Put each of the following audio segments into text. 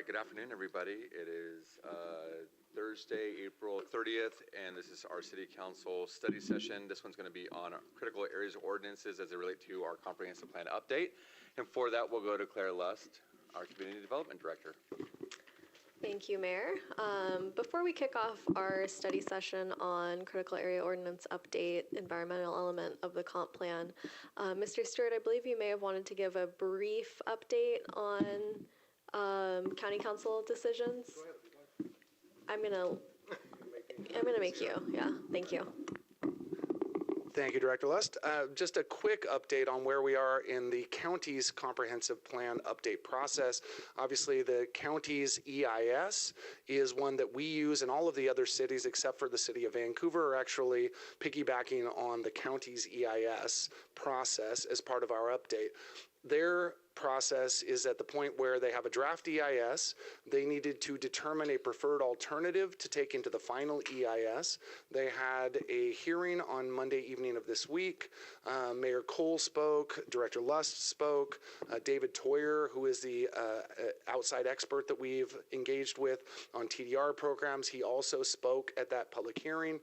right, good afternoon, everybody. It is Thursday, April 30th, and this is our City Council study session. This one's going to be on critical areas ordinances as they relate to our comprehensive plan update. And for that, we'll go to Claire Lust, our Community Development Director. Thank you, Mayor. Before we kick off our study session on critical area ordinance update, environmental element of the comp plan, Mr. Stewart, I believe you may have wanted to give a brief update on county council decisions. Go ahead. I'm gonna make you. Yeah, thank you. Thank you, Director Lust. Just a quick update on where we are in the county's comprehensive plan update process. Obviously, the county's EIS is one that we use, and all of the other cities except for the city of Vancouver are actually piggybacking on the county's EIS process as part of our update. Their process is at the point where they have a draft EIS. They needed to determine a preferred alternative to take into the final EIS. They had a hearing on Monday evening of this week. Mayor Cole spoke, Director Lust spoke, David Toyer, who is the outside expert that we've engaged with on TDR programs, he also spoke at that public hearing.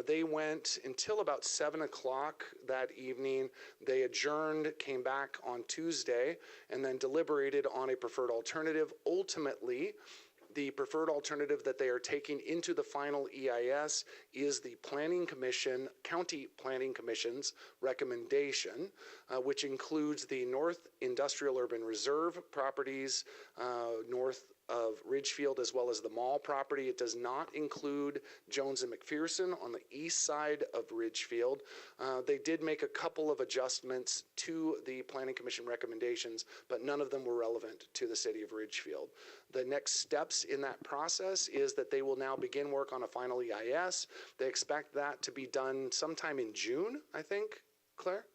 They went until about 7 o'clock that evening. They adjourned, came back on Tuesday, and then deliberated on a preferred alternative. Ultimately, the preferred alternative that they are taking into the final EIS is the Planning Commission, County Planning Commission's recommendation, which includes the North Industrial Urban Reserve properties, north of Ridgefield, as well as the mall property. It does not include Jones and McPherson on the east side of Ridgefield. They did make a couple of adjustments to the Planning Commission recommendations, but none of them were relevant to the city of Ridgefield. The next steps in that process is that they will now begin work on a final EIS. They expect that to be done sometime in June, I think, Claire?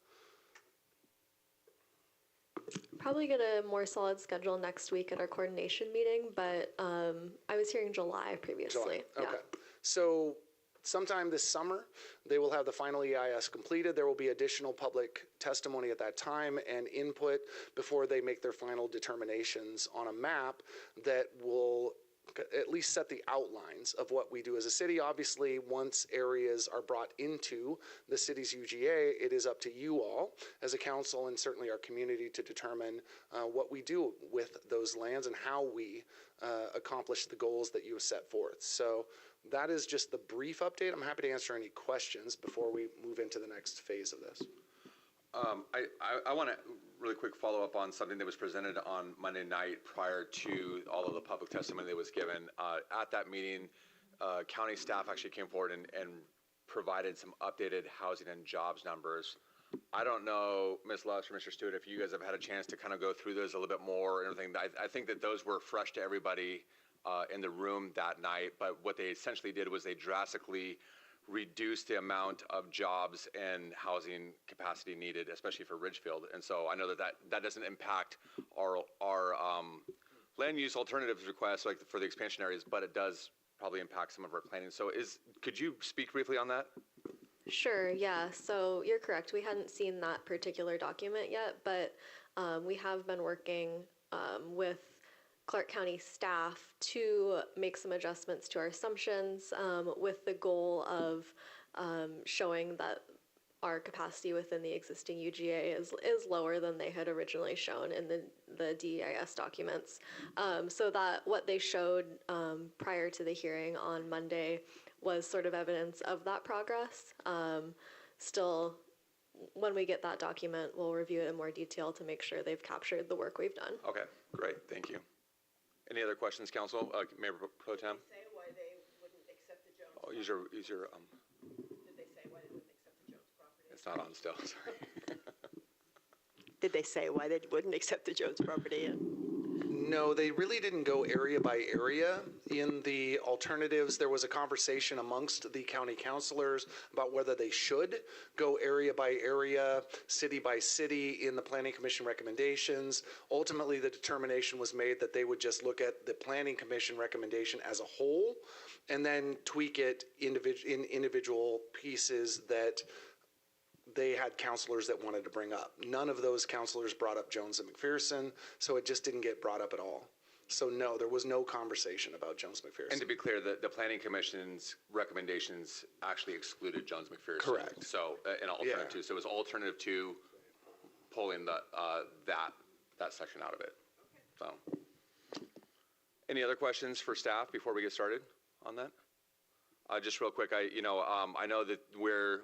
Probably get a more solid schedule next week at our coordination meeting, but I was hearing July previously. July. Okay. Yeah. So sometime this summer, they will have the final EIS completed. There will be additional public testimony at that time and input before they make their final determinations on a map that will at least set the outlines of what we do as a city. Obviously, once areas are brought into the city's UGA, it is up to you all as a council and certainly our community to determine what we do with those lands and how we accomplish the goals that you have set forth. So that is just the brief update. I'm happy to answer any questions before we move into the next phase of this. I want to really quick follow up on something that was presented on Monday night prior to all of the public testimony that was given. At that meeting, county staff actually came forward and provided some updated housing and jobs numbers. I don't know, Ms. Lust or Mr. Stewart, if you guys have had a chance to kind of go through those a little bit more and everything. I think that those were fresh to everybody in the room that night, but what they essentially did was they drastically reduce the amount of jobs and housing capacity needed, especially for Ridgefield. And so I know that doesn't impact our land use alternatives requests like for the expansion areas, but it does probably impact some of our planning. So could you speak briefly on that? Sure, yeah. So you're correct. We hadn't seen that particular document yet, but we have been working with Clark County staff to make some adjustments to our assumptions with the goal of showing that our capacity within the existing UGA is lower than they had originally shown in the DEIS documents. So that what they showed prior to the hearing on Monday was sort of evidence of that progress. Still, when we get that document, we'll review it in more detail to make sure they've captured the work we've done. Okay, great, thank you. Any other questions, Council? Mayor Pro Tem? Did they say why they wouldn't accept the Jones? Oh, use your. Did they say why they wouldn't accept the Jones property? It's not on still. Sorry. Did they say why they wouldn't accept the Jones property? No, they really didn't go area by area. In the alternatives, there was a conversation amongst the county councilors about whether they should go area by area, city by city in the Planning Commission recommendations. Ultimately, the determination was made that they would just look at the Planning Commission recommendation as a whole and then tweak it in individual pieces that they had counselors that wanted to bring up. None of those counselors brought up Jones and McPherson, so it just didn't get brought up at all. So no, there was no conversation about Jones McPherson. And to be clear, the Planning Commission's recommendations actually excluded Jones McPherson. Correct. So, an alternative Yeah. two. So it was alternative two, pulling that section out of it. So, any other questions for staff before we get started on that? Just real quick, I know that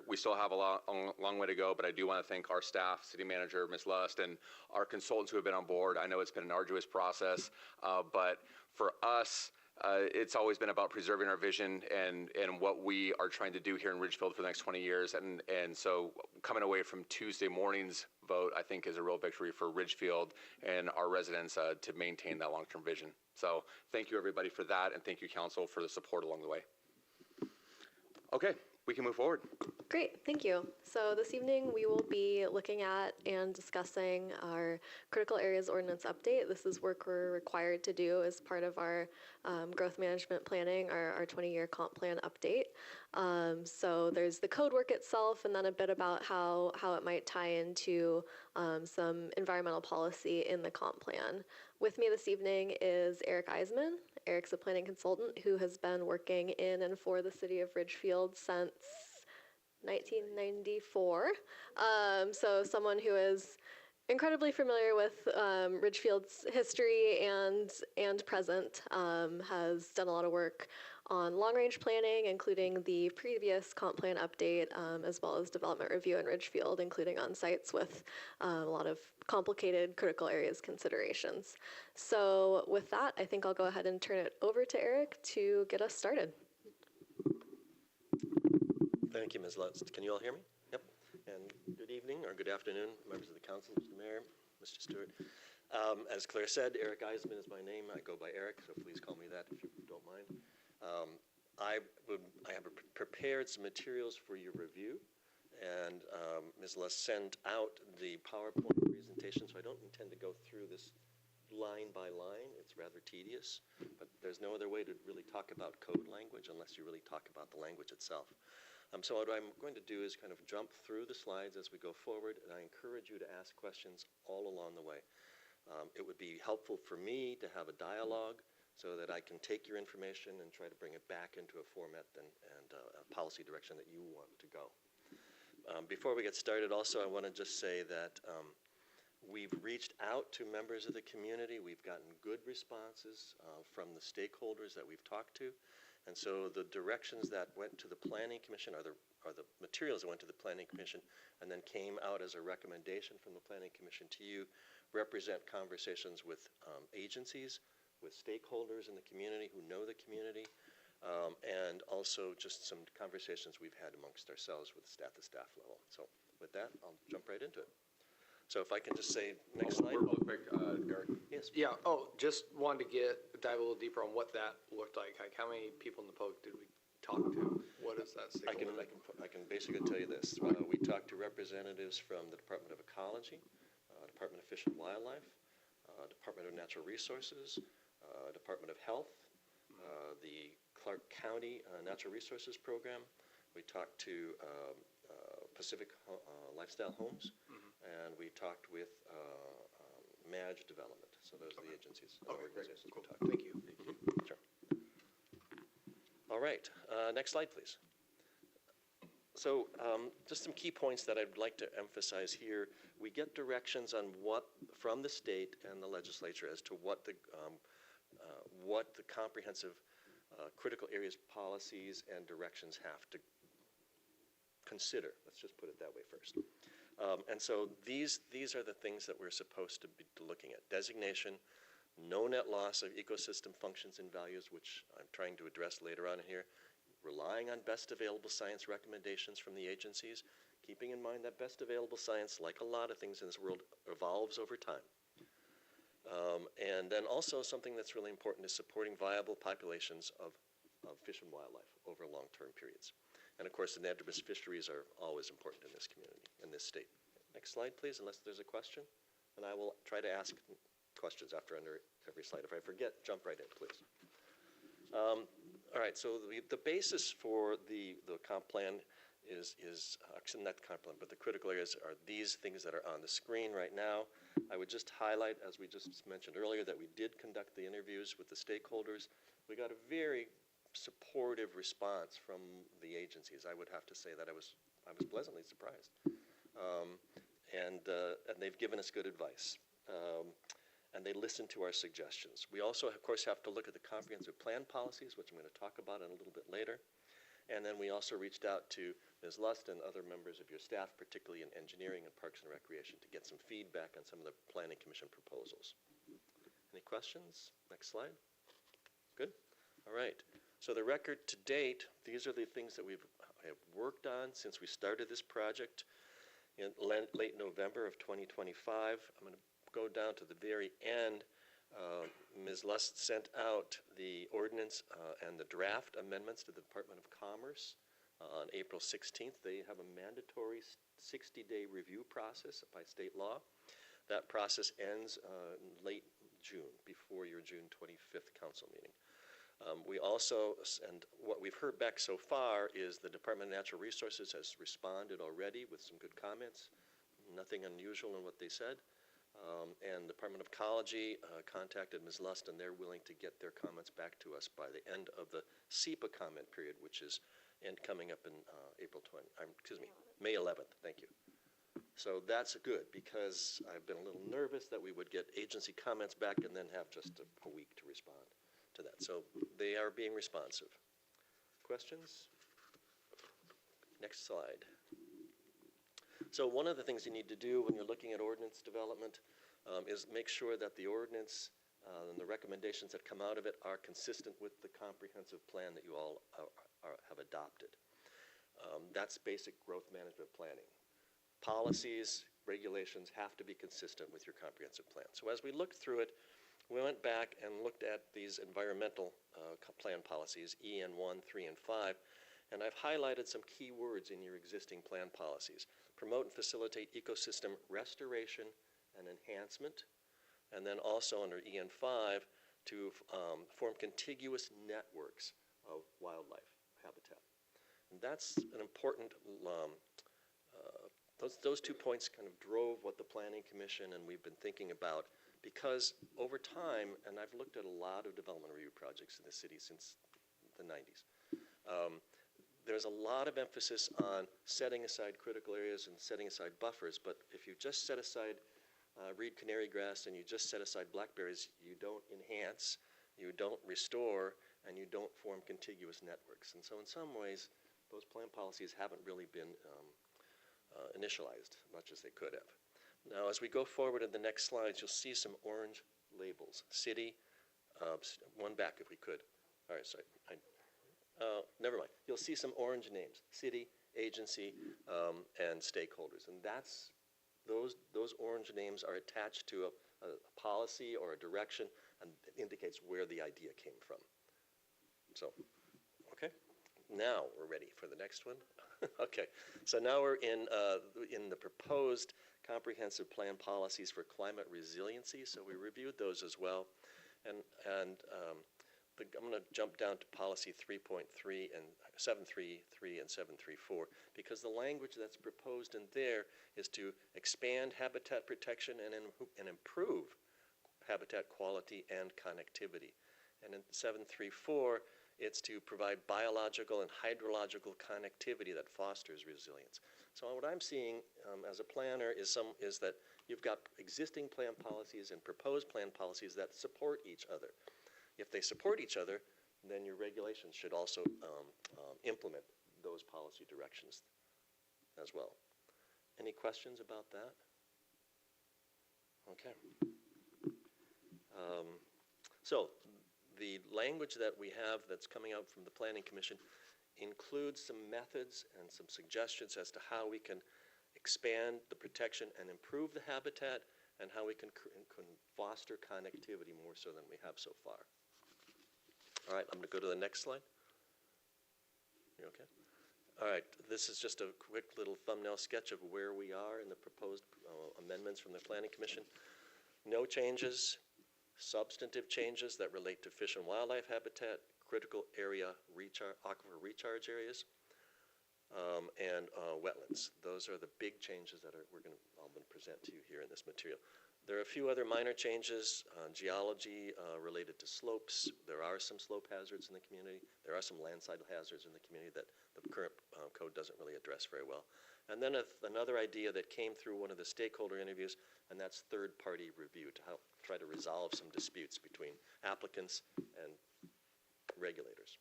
we still have a long way to go, but I do want to thank our staff, city manager, Ms. Lust, and our consultants who have been on board. I know it's been an arduous process, but for us, it's always been about preserving our vision and what we are trying to do here in Ridgefield for the next 20 years. And so coming away from Tuesday morning's vote, I think is a real victory for Ridgefield and our residents to maintain that long-term vision. So thank you, everybody, for that, and thank you, council, for the support along the way. Okay, we can move forward. Great, thank you. So this evening we will be looking at and discussing our critical areas ordinance update. This is work we're required to do as part of our growth management planning, our 20-year comp plan update. So there's the code work itself, and then a bit about how it might tie into some environmental policy in the comp plan. With me this evening is Eric Eisman. Eric's a planning consultant who has been working in and for the city of Ridgefield since 1994. So someone who is incredibly familiar with Ridgefield's history and present, has done a lot of work on long-range planning, including the previous comp plan update, as well as development review in Ridgefield, including on sites with a lot of complicated critical areas considerations. So with that, I think I'll go ahead and turn it over to Eric to get us started. Thank you, Ms. Lutz. Can you all hear me? Yep. And good evening or good afternoon, members of the council, Mr. Mayor, Mr. Stewart. As Claire said, Eric Eisman is my name. I go by Eric, so please call me that if you don't mind. I have prepared some materials for your review, and Ms. Lutz sent out the PowerPoint presentation, so I don't intend to go through this line by line. It's rather tedious, but there's no other way to really talk about code language unless you really talk about the language itself. So what I'm going to do is kind of jump through the slides as we go forward, and I encourage you to ask questions all along the way. It would be helpful for me to have a dialogue so that I can take your information and try to bring it back into a format and a policy direction that you want to go. Before we get started, also, I want to just say that we've reached out to members of the community. We've gotten good responses from the stakeholders that we've talked to. And so the directions that went to the Planning Commission are the materials that went to the Planning Commission and then came out as a recommendation from the Planning Commission to you represent conversations with agencies, with stakeholders in the community who know the community, and also just some conversations we've had amongst ourselves at the staff level. So with that, I'll jump right into it. So if I can just say, next slide. Real quick, Eric. Yes. Yeah, just wanted to dive a little deeper on what that looked like. Like, how many people in the POC did we talk to? What is that I can basically tell you this. We talked to representatives from the Department of Ecology, Department of Fish and Wildlife, Department of Natural Resources, Department of Health, the Clark County Natural Resources Program. We talked to Pacific Lifestyle Homes, and we talked with Madge Development. So those are the agencies and organizations we talked to. Thank you. Sure. All right, next slide, please. So just some key points that I'd like to emphasize here. We get directions on from the state and the legislature as to what the comprehensive critical areas policies and directions have to consider. Let's just put it that way first. And so these are the things that we're supposed to be looking at. Designation, no net loss of ecosystem functions and values, which I'm trying to address later on here. Relying on best available science recommendations from the agencies, keeping in mind that best available science, like a lot of things in this world, evolves over time. And then also something that's really important is supporting viable populations of fish and wildlife over long-term periods. And of course, the anadromous fisheries are always important in this community, in this state. Next slide, please, unless there's a question. And I will try to ask questions under every slide. If I forget, jump right in, please. All right, so the basis for the comp plan actually not the comp plan, but the critical areas are these things that are on the screen right now. I would just highlight, as we just mentioned earlier, that we did conduct the interviews with the stakeholders. We got a very supportive response from the agencies. I would have to say that I was pleasantly surprised. And they've given us good advice. And they listen to our suggestions. We also, of course, have to look at the comprehensive plan policies, which I'm going to talk about in a little bit later. And then we also reached out to Ms. Lust and other members of your staff, particularly in engineering and parks and recreation, to get some feedback on some of the planning commission proposals. Any questions? Next slide. Good. All right. So the record to date, these are the things that we have worked on since we started this project in late November of 2025. I'm going to go down to the very end. Ms. Lust sent out the ordinance and the draft amendments to the Department of Commerce on April 16th. They have a mandatory 60-day review process by state law. That process ends in late June, before your June 25th council meeting. We also, and what we've heard back so far is the Department of Natural Resources has responded already with some good comments. Nothing unusual in what they said. And the Department of Ecology contacted Ms. Lust, and they're willing to get their comments back to us by the end of the SEPA comment period, which is coming up in May 11th. Thank you. So that's good, because I've been a little nervous that we would get agency comments back and then have just a week to respond to that. So they are being responsive. Questions? Next slide. So one of the things you need to do when you're looking at ordinance development is make sure that the ordinance and the recommendations that come out of it are consistent with the comprehensive plan that you all have adopted. That's basic growth management planning. Policies, regulations have to be consistent with your comprehensive plan. So as we looked through it, we went back and looked at these environmental plan policies, EN 1, 3, and 5, and I've highlighted some key words in your existing plan policies. Promote and facilitate ecosystem restoration and enhancement, and then also under EN 5 to form contiguous networks of wildlife habitat. And that's an important, those 2 points kind of drove what the Planning Commission and we've been thinking about, because over time, and I've looked at a lot of development review projects in the city since the 90s, there's a lot of emphasis on setting aside critical areas and setting aside buffers, but if you just set aside reed canary grass and you just set aside blackberries, you don't enhance, you don't restore, and you don't form contiguous networks. And so in some ways, those plan policies haven't really been initialized much as they could have. Now, as we go forward in the next slides, you'll see some orange labels. City, one back if we could. All right, sorry. Never mind. You'll see some orange names: city, agency, and stakeholders. And that's those orange names are attached to a policy or a direction, and it indicates where the idea came from. So, okay. Now we're ready for the next one. Okay. So now we're in the proposed comprehensive plan policies for climate resiliency. So we reviewed those as well, and I'm going to jump down to policy 3.3 and 733 and 734, because the language that's proposed in there is to expand habitat protection and improve habitat quality and connectivity. And in 734, it's to provide biological and hydrological connectivity that fosters resilience. So what I'm seeing as a planner is that you've got existing plan policies and proposed plan policies that support each other. If they support each other, then your regulations should also implement those policy directions as well. Any questions about that? Okay. So the language that we have that's coming out from the Planning Commission includes some methods and some suggestions as to how we can expand the protection and improve the habitat, and how we can foster connectivity more so than we have so far. All right, I'm going to go to the next slide. You okay? All right, this is just a quick little thumbnail sketch of where we are in the proposed amendments from the Planning Commission. No changes, substantive changes that relate to fish and wildlife habitat, critical area aquifer recharge areas. and wetlands. Those are the big changes that we're going to present to you here in this material. There are a few other minor changes, geology related to slopes. There are some slope hazards in the community. There are some landslide hazards in the community that the current code doesn't really address very well. And then another idea that came through one of the stakeholder interviews, and that's third-party review to help try to resolve some disputes between applicants and regulators.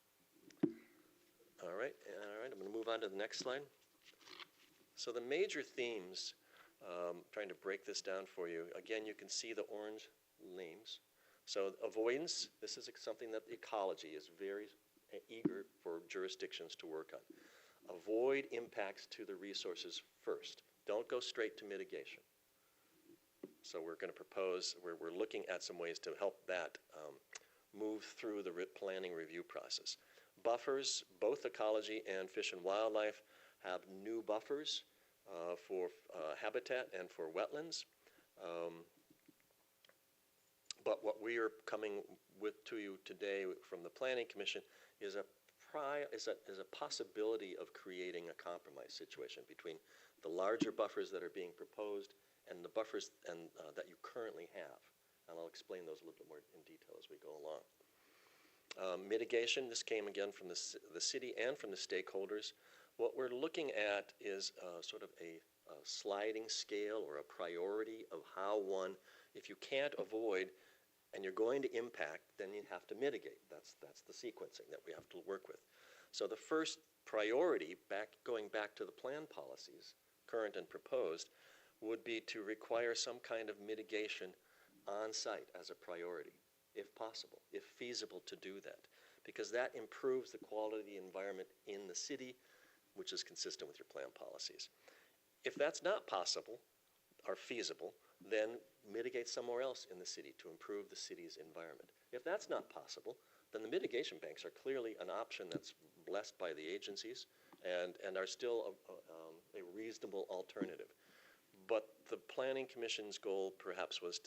All right, I'm going to move on to the next slide. So the major themes, trying to break this down for you. Again, you can see the orange names. So avoidance, this is something that ecology is very eager for jurisdictions to work on. Avoid impacts to the resources first. Don't go straight to mitigation. So we're going to propose, we're looking at some ways to help that move through the planning review process. Buffers, both ecology and fish and wildlife have new buffers for habitat and for wetlands. But what we are coming with to you today from the Planning Commission is a possibility of creating a compromise situation between the larger buffers that are being proposed and the buffers that you currently have. And I'll explain those a little bit more in detail as we go along. Mitigation, this came again from the city and from the stakeholders. What we're looking at is sort of a sliding scale or a priority of how one, if you can't avoid and you're going to impact, then you have to mitigate. That's the sequencing that we have to work with. So the first priority, going back to the plan policies, current and proposed, would be to require some kind of mitigation on site as a priority, if possible, if feasible to do that, because that improves the quality of the environment in the city, which is consistent with your plan policies. If that's not possible or feasible, then mitigate somewhere else in the city to improve the city's environment. If that's not possible, then the mitigation banks are clearly an option that's blessed by the agencies and are still a reasonable alternative. But the Planning Commission's goal perhaps was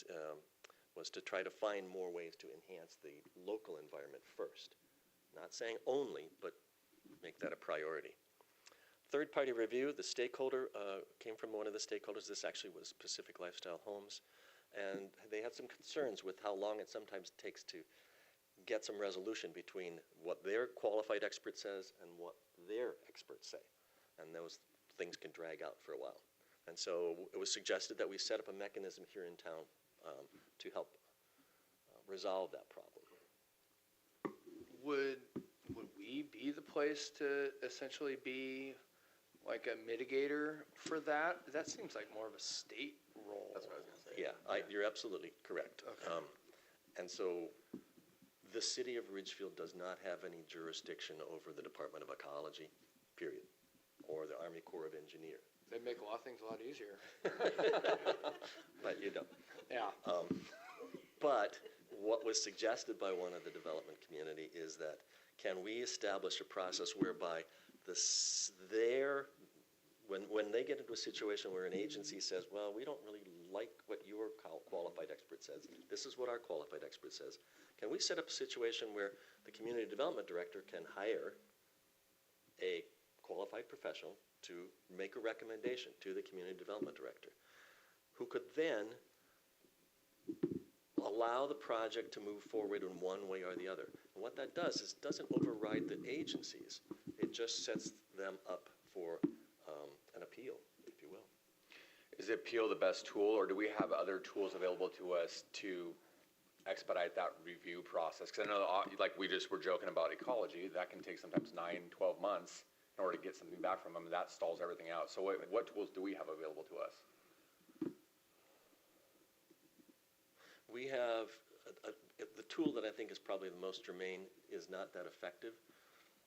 to try to find more ways to enhance the local environment first. Not saying only, but make that a priority. Third-party review, the stakeholder came from one of the stakeholders. This actually was Pacific Lifestyle Homes. And they had some concerns with how long it sometimes takes to get some resolution between what their qualified expert says and what their experts say. And those things can drag out for a while. And so it was suggested that we set up a mechanism here in town to help resolve that problem. Would we be the place to essentially be like a mitigator for that? That seems like more of a state role. That's what I was going to say. Yeah, you're absolutely correct. Okay. And so the city of Ridgefield does not have any jurisdiction over the Department of Ecology, period, or the Army Corps of Engineers. They make a lot of things a lot easier. But you don't. Yeah. But what was suggested by one of the development community is that can we establish a process whereby when they get into a situation where an agency says, well, we don't really like what your qualified expert says, this is what our qualified expert says, can we set up a situation where the community development director can hire a qualified professional to make a recommendation to the community development director, who could then allow the project to move forward in one way or the other. And what that does is it doesn't override the agencies. It just sets them up for an appeal, if you will. Is appeal the best tool, or do we have other tools available to us to expedite that review process? Because I know, like we just were joking about ecology, that can take sometimes 9, 12 months in order to get something back from them. That stalls everything out. So what tools do we have available to us? We have, the tool that I think is probably the most germane is not that effective.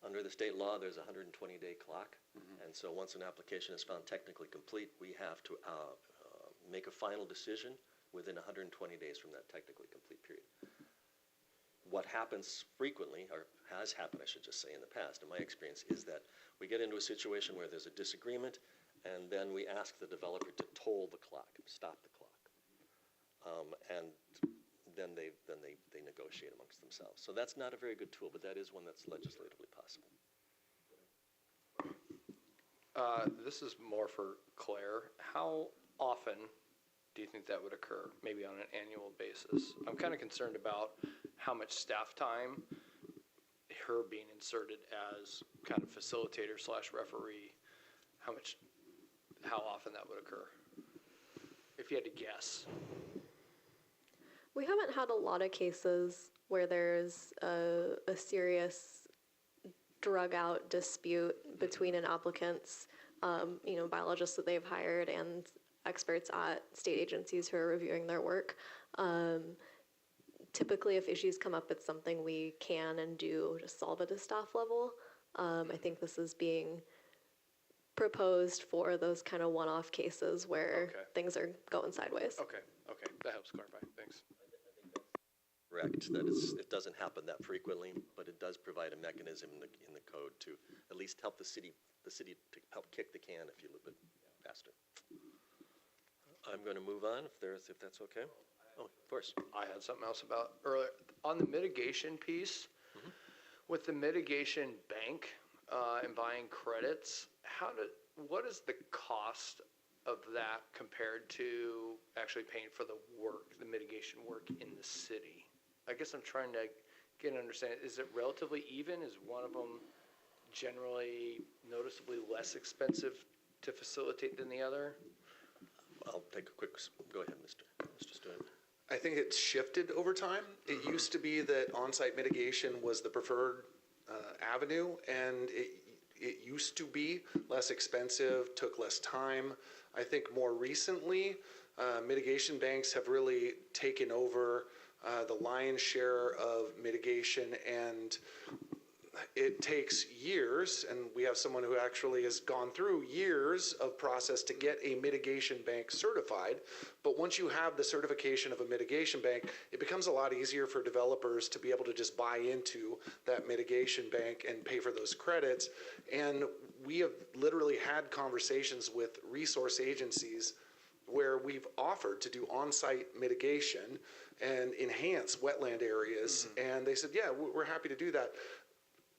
Under the state law, there's a 120-day clock. And so once an application is found technically complete, we have to make a final decision within 120 days from that technically complete period. What happens frequently, or has happened, I should just say, in the past, in my experience, is that we get into a situation where there's a disagreement, and then we ask the developer to toll the clock, stop the clock. And then they negotiate amongst themselves. So that's not a very good tool, but that is one that's legislatively possible. This is more for Claire. How often do you think that would occur? Maybe on an annual basis? I'm kind of concerned about how much staff time her being inserted as kind of facilitator / referee, how often that would occur? If you had to guess. We haven't had a lot of cases where there's a serious drug-out dispute between an applicant's, biologists that they've hired and experts at state agencies who are reviewing their work. Typically, if issues come up, it's something we can and do just solve at a staff level. I think this is being proposed for those kind of one-off cases where things are going sideways. Okay, that helps clarify. Thanks. Correct, that it doesn't happen that frequently, but it does provide a mechanism in the code to at least help the city to help kick the can a little bit faster. I'm going to move on if that's okay. Oh, of course. I had something else about earlier on the mitigation piece. With the mitigation bank and buying credits, what is the cost of that compared to actually paying for the mitigation work in the city? I guess I'm trying to get an understanding. Is it relatively even? Is one of them generally noticeably less expensive to facilitate than the other? I'll take a quick, go ahead, Mr. Stewart. I think it's shifted over time. It used to be that on-site mitigation was the preferred avenue, and it used to be less expensive, took less time. I think more recently, mitigation banks have really taken over the lion's share of mitigation, and it takes years, and we have someone who actually has gone through years of process to get a mitigation bank certified. But once you have the certification of a mitigation bank, it becomes a lot easier for developers to be able to just buy into that mitigation bank and pay for those credits. And we have literally had conversations with resource agencies where we've offered to do on-site mitigation and enhance wetland areas. And they said, yeah, we're happy to do that.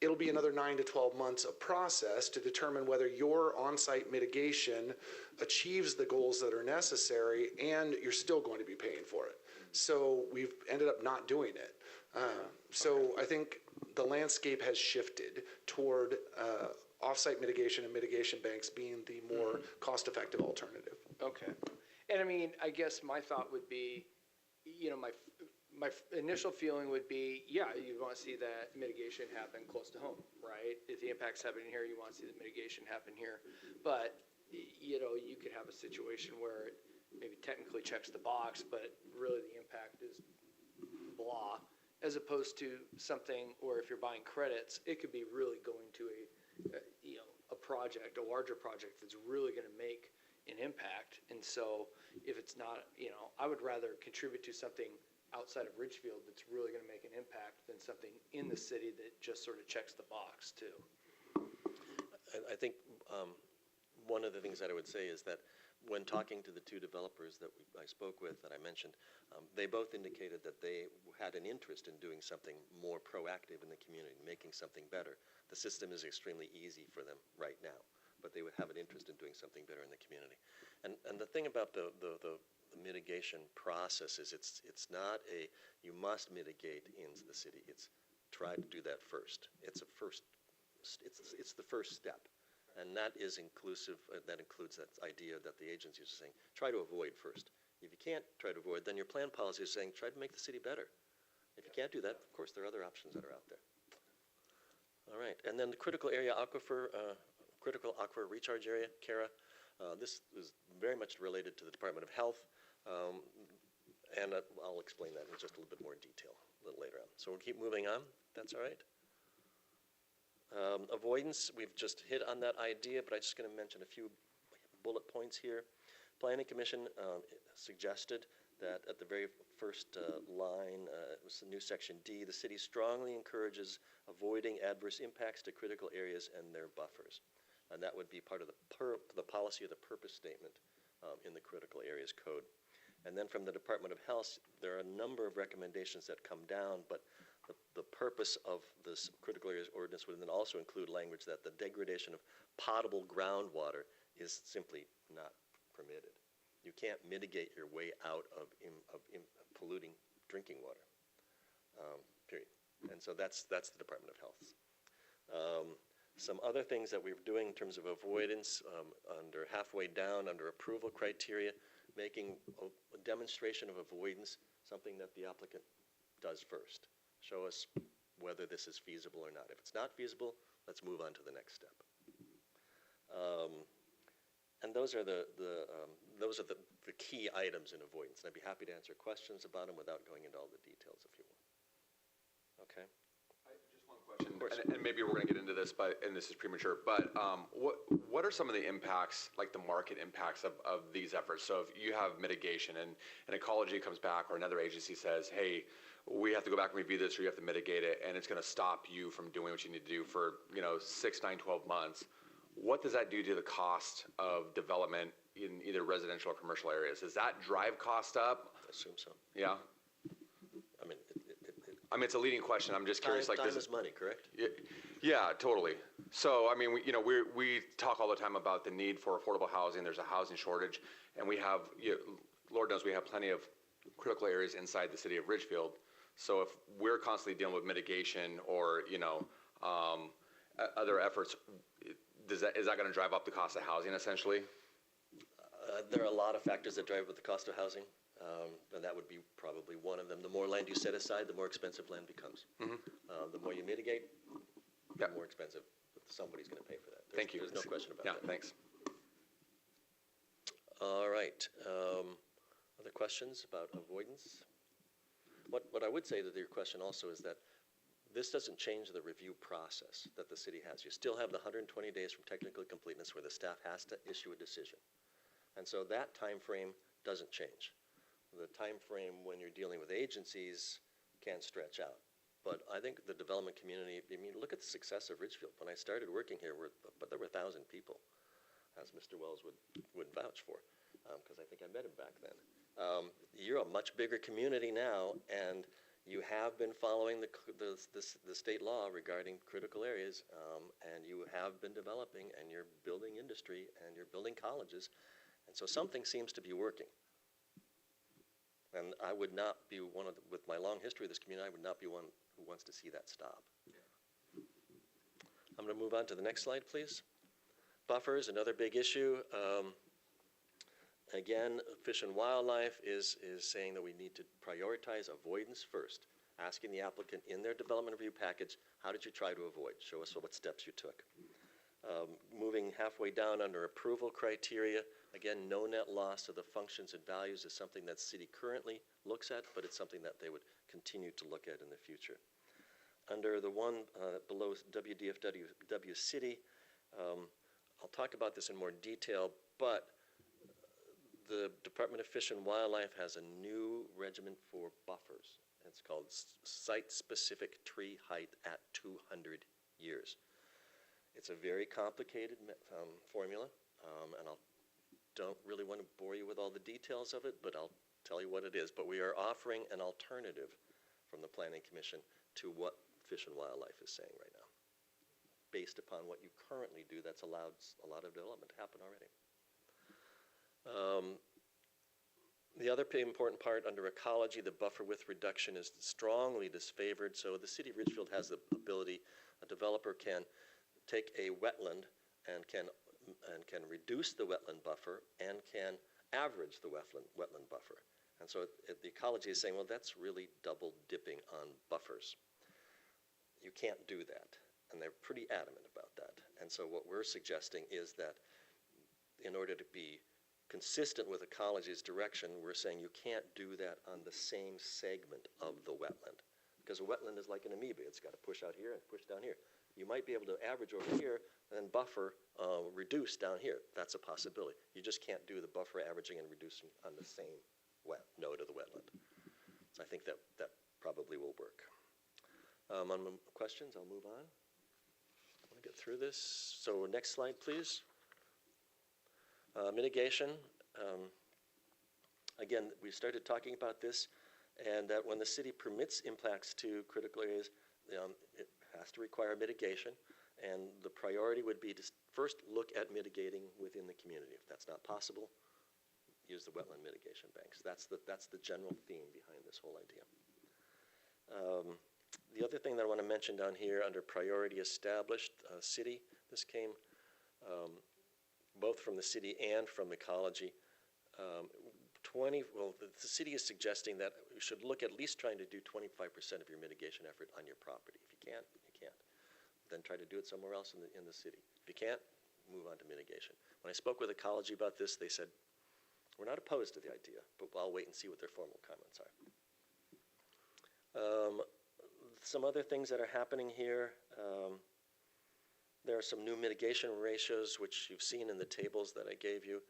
It'll be another 9 to 12 months of process to determine whether your on-site mitigation achieves the goals that are necessary, and you're still going to be paying for it. So we've ended up not doing it. So I think the landscape has shifted toward off-site mitigation and mitigation banks being the more cost-effective alternative. Okay. And I mean, I guess my thought would be, my initial feeling would be, yeah, you want to see that mitigation happen close to home, right? If the impact's happening here, you want to see the mitigation happen here. But, you could have a situation where it maybe technically checks the box, but really the impact is blah, as opposed to something where if you're buying credits, it could be really going to a project, a larger project that's really going to make an impact. And so if it's not, I would rather contribute to something outside of Ridgefield that's really going to make an impact than something in the city that just sort of checks the box too. I think one of the things that I would say is that when talking to the two developers that I spoke with that I mentioned, they both indicated that they had an interest in doing something more proactive in the community, making something better. The system is extremely easy for them right now, but they would have an interest in doing something better in the community. And the thing about the mitigation process is it's not you must mitigate in the city. It's try to do that first. It's the first step. And that is inclusive, that includes that idea that the agencies are saying, try to avoid first. If you can't try to avoid, then your plan policy is saying, try to make the city better. If you can't do that, of course, there are other options that are out there. All right, and then the critical area aquifer, critical aquifer recharge area, CARA. This is very much related to the Department of Health, and I'll explain that in just a little bit more detail a little later on. So we'll keep moving on, if that's all right. Avoidance, we've just hit on that idea, but I'm just going to mention a few bullet points here. Planning Commission suggested that at the very first line, it was the new section D, the city strongly encourages avoiding adverse impacts to critical areas and their buffers. And that would be part of the policy of the purpose statement in the critical areas code. And then from the Department of Health, there are a number of recommendations that come down, but the purpose of this critical areas ordinance would then also include language that the degradation of potable groundwater is simply not permitted. You can't mitigate your way out of polluting drinking water, period. And so that's the Department of Health. Some other things that we're doing in terms of avoidance, under halfway down, under approval criteria, making a demonstration of avoidance something that the applicant does first. Show us whether this is feasible or not. If it's not feasible, let's move on to the next step. And those are the key items in avoidance. And I'd be happy to answer questions about them without going into all the details if you want. Okay. Just one question, and maybe we're going to get into this, and this is premature, but what are some of the impacts, like the market impacts of these efforts? So if you have mitigation and ecology comes back or another agency says, hey, we have to go back and review this, or you have to mitigate it, and it's going to stop you from doing what you need to do for 6, 9, 12 months. What does that do to the cost of development in either residential or commercial areas? Does that drive cost up? I assume so. Yeah. I mean, it's a leading question. I'm just curious. Time is money, correct? Yeah, totally. So, I mean, we talk all the time about the need for affordable housing. There's a housing shortage, and we have, Lord knows, we have plenty of critical areas inside the city of Ridgefield. So, if we're constantly dealing with mitigation or other efforts, is that going to drive up the cost of housing essentially? There are a lot of factors that drive up the cost of housing. And that would be probably one of them. The more land you set aside, the more expensive land becomes. Mm-hmm. The more you mitigate, the more expensive somebody's going to pay for that. Thank you. There's no question about that. Yeah, thanks. All right. Other questions about avoidance? What I would say to your question also is that this doesn't change the review process that the city has. You still have the 120 days from technical completeness where the staff has to issue a decision. And so that time frame doesn't change. The time frame when you're dealing with agencies can stretch out. But I think the development community, I mean, look at the success of Ridgefield. When I started working here, there were 1,000 people, as Mr. Wells would vouch for, because I think I met him back then. You're a much bigger community now, and you have been following the state law regarding critical areas, and you have been developing, and you're building industry, and you're building colleges, and so something seems to be working. And I would not be with my long history of this community, I would not be one who wants to see that stop. I'm going to move on to the next slide, please. Buffers, another big issue. Again, Fish and Wildlife is saying that we need to prioritize avoidance first, asking the applicant in their development review package, how did you try to avoid? Show us what steps you took. Moving halfway down under approval criteria, again, no net loss of the functions and values is something that city currently looks at, but it's something that they would continue to look at in the future. Under the one below WDFW City, I'll talk about this in more detail, but the Department of Fish and Wildlife has a new regimen for buffers. It's called Site-Specific Tree Height at 200 years. It's a very complicated formula, and I don't really want to bore you with all the details of it, but I'll tell you what it is. But we are offering an alternative from the Planning Commission to what Fish and Wildlife is saying right now, based upon what you currently do that's allowed a lot of development to happen already. The other important part under ecology, the buffer width reduction is strongly disfavored. So the city of Ridgefield has the ability, a developer can take a wetland and can reduce the wetland buffer and can average the wetland buffer. And so the ecology is saying, well, that's really double dipping on buffers. You can't do that. And they're pretty adamant about that. And so what we're suggesting is that in order to be consistent with ecology's direction, we're saying you can't do that on the same segment of the wetland. Because a wetland is like an amoeba. It's got to push out here and push down here. You might be able to average over here and then buffer reduce down here. That's a possibility. You just can't do the buffer averaging and reducing on the same node of the wetland. So I think that probably will work. On questions, I'll move on. I want to get through this. So next slide, please. Mitigation. Again, we started talking about this. and that when the city permits impacts to critical areas, it has to require mitigation, and the priority would be to first look at mitigating within the community. If that's not possible, use the wetland mitigation banks. That's the general theme behind this whole idea. The other thing that I want to mention down here under priority established, city, this came both from the city and from ecology. The city is suggesting that you should look at least trying to do 25% of your mitigation effort on your property. If you can't, you can't. Then try to do it somewhere else in the city. If you can't, move on to mitigation. When I spoke with ecology about this, they said, we're not opposed to the idea, but I'll wait and see what their formal comments are. Some other things that are happening here. There are some new mitigation ratios, which you've seen in the tables that I gave you.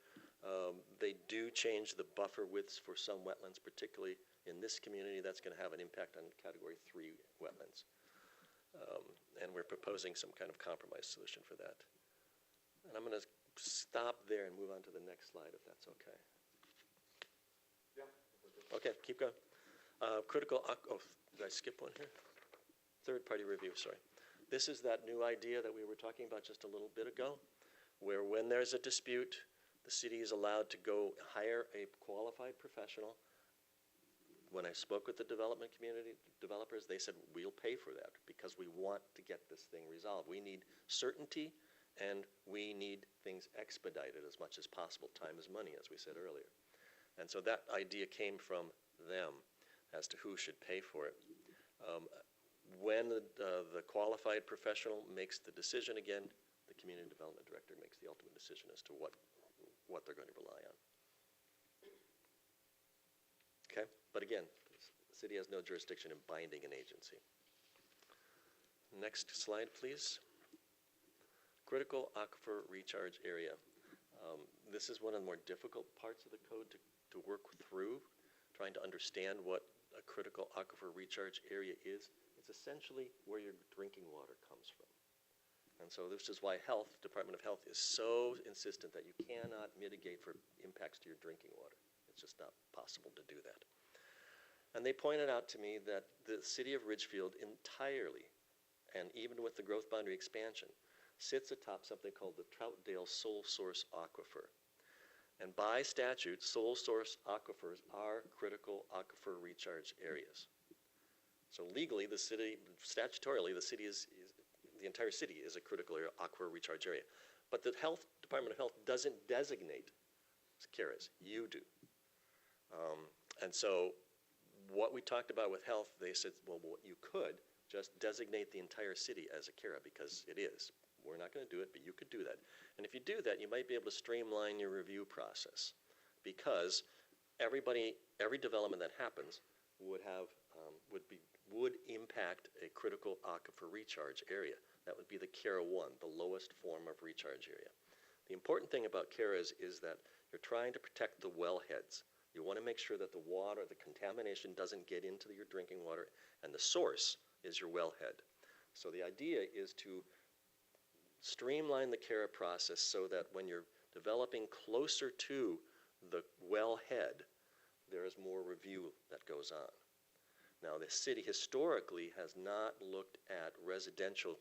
They do change the buffer widths for some wetlands, particularly in this community. That's going to have an impact on Category 3 wetlands. And we're proposing some kind of compromise solution for that. And I'm going to stop there and move on to the next slide, if that's okay. Yeah. Okay, keep going. Did I skip one here? Third-party review, sorry. This is that new idea that we were talking about just a little bit ago, where when there's a dispute, the city is allowed to go hire a qualified professional. When I spoke with the development community developers, they said, we'll pay for that because we want to get this thing resolved. We need certainty, and we need things expedited as much as possible. Time is money, as we said earlier. And so that idea came from them as to who should pay for it. When the qualified professional makes the decision, again, the community development director makes the ultimate decision as to what they're going to rely on. Okay, but again, the city has no jurisdiction in binding an agency. Next slide, please. Critical aquifer recharge area. This is one of the more difficult parts of the code to work through, trying to understand what a critical aquifer recharge area is. It's essentially where your drinking water comes from. And so this is why Department of Health is so insistent that you cannot mitigate for impacts to your drinking water. It's just not possible to do that. And they pointed out to me that the city of Ridgefield entirely, and even with the growth boundary expansion, sits atop something called the Troutdale Sole Source Aquifer. And by statute, sole source aquifers are critical aquifer recharge areas. So legally, statutorily, the entire city is a critical aquifer recharge area. But the Department of Health doesn't designate CARAs. You do. And so what we talked about with health, they said, well, you could just designate the entire city as a CARA because it is. We're not going to do it, but you could do that. And if you do that, you might be able to streamline your review process because every development that happens would impact a critical aquifer recharge area. That would be the CARA 1, the lowest form of recharge area. The important thing about CARAs is that you're trying to protect the wellheads. You want to make sure that the water, the contamination doesn't get into your drinking water, and the source is your wellhead. So the idea is to streamline the CARA process so that when you're developing closer to the wellhead, there is more review that goes on. Now, the city historically has not looked at residential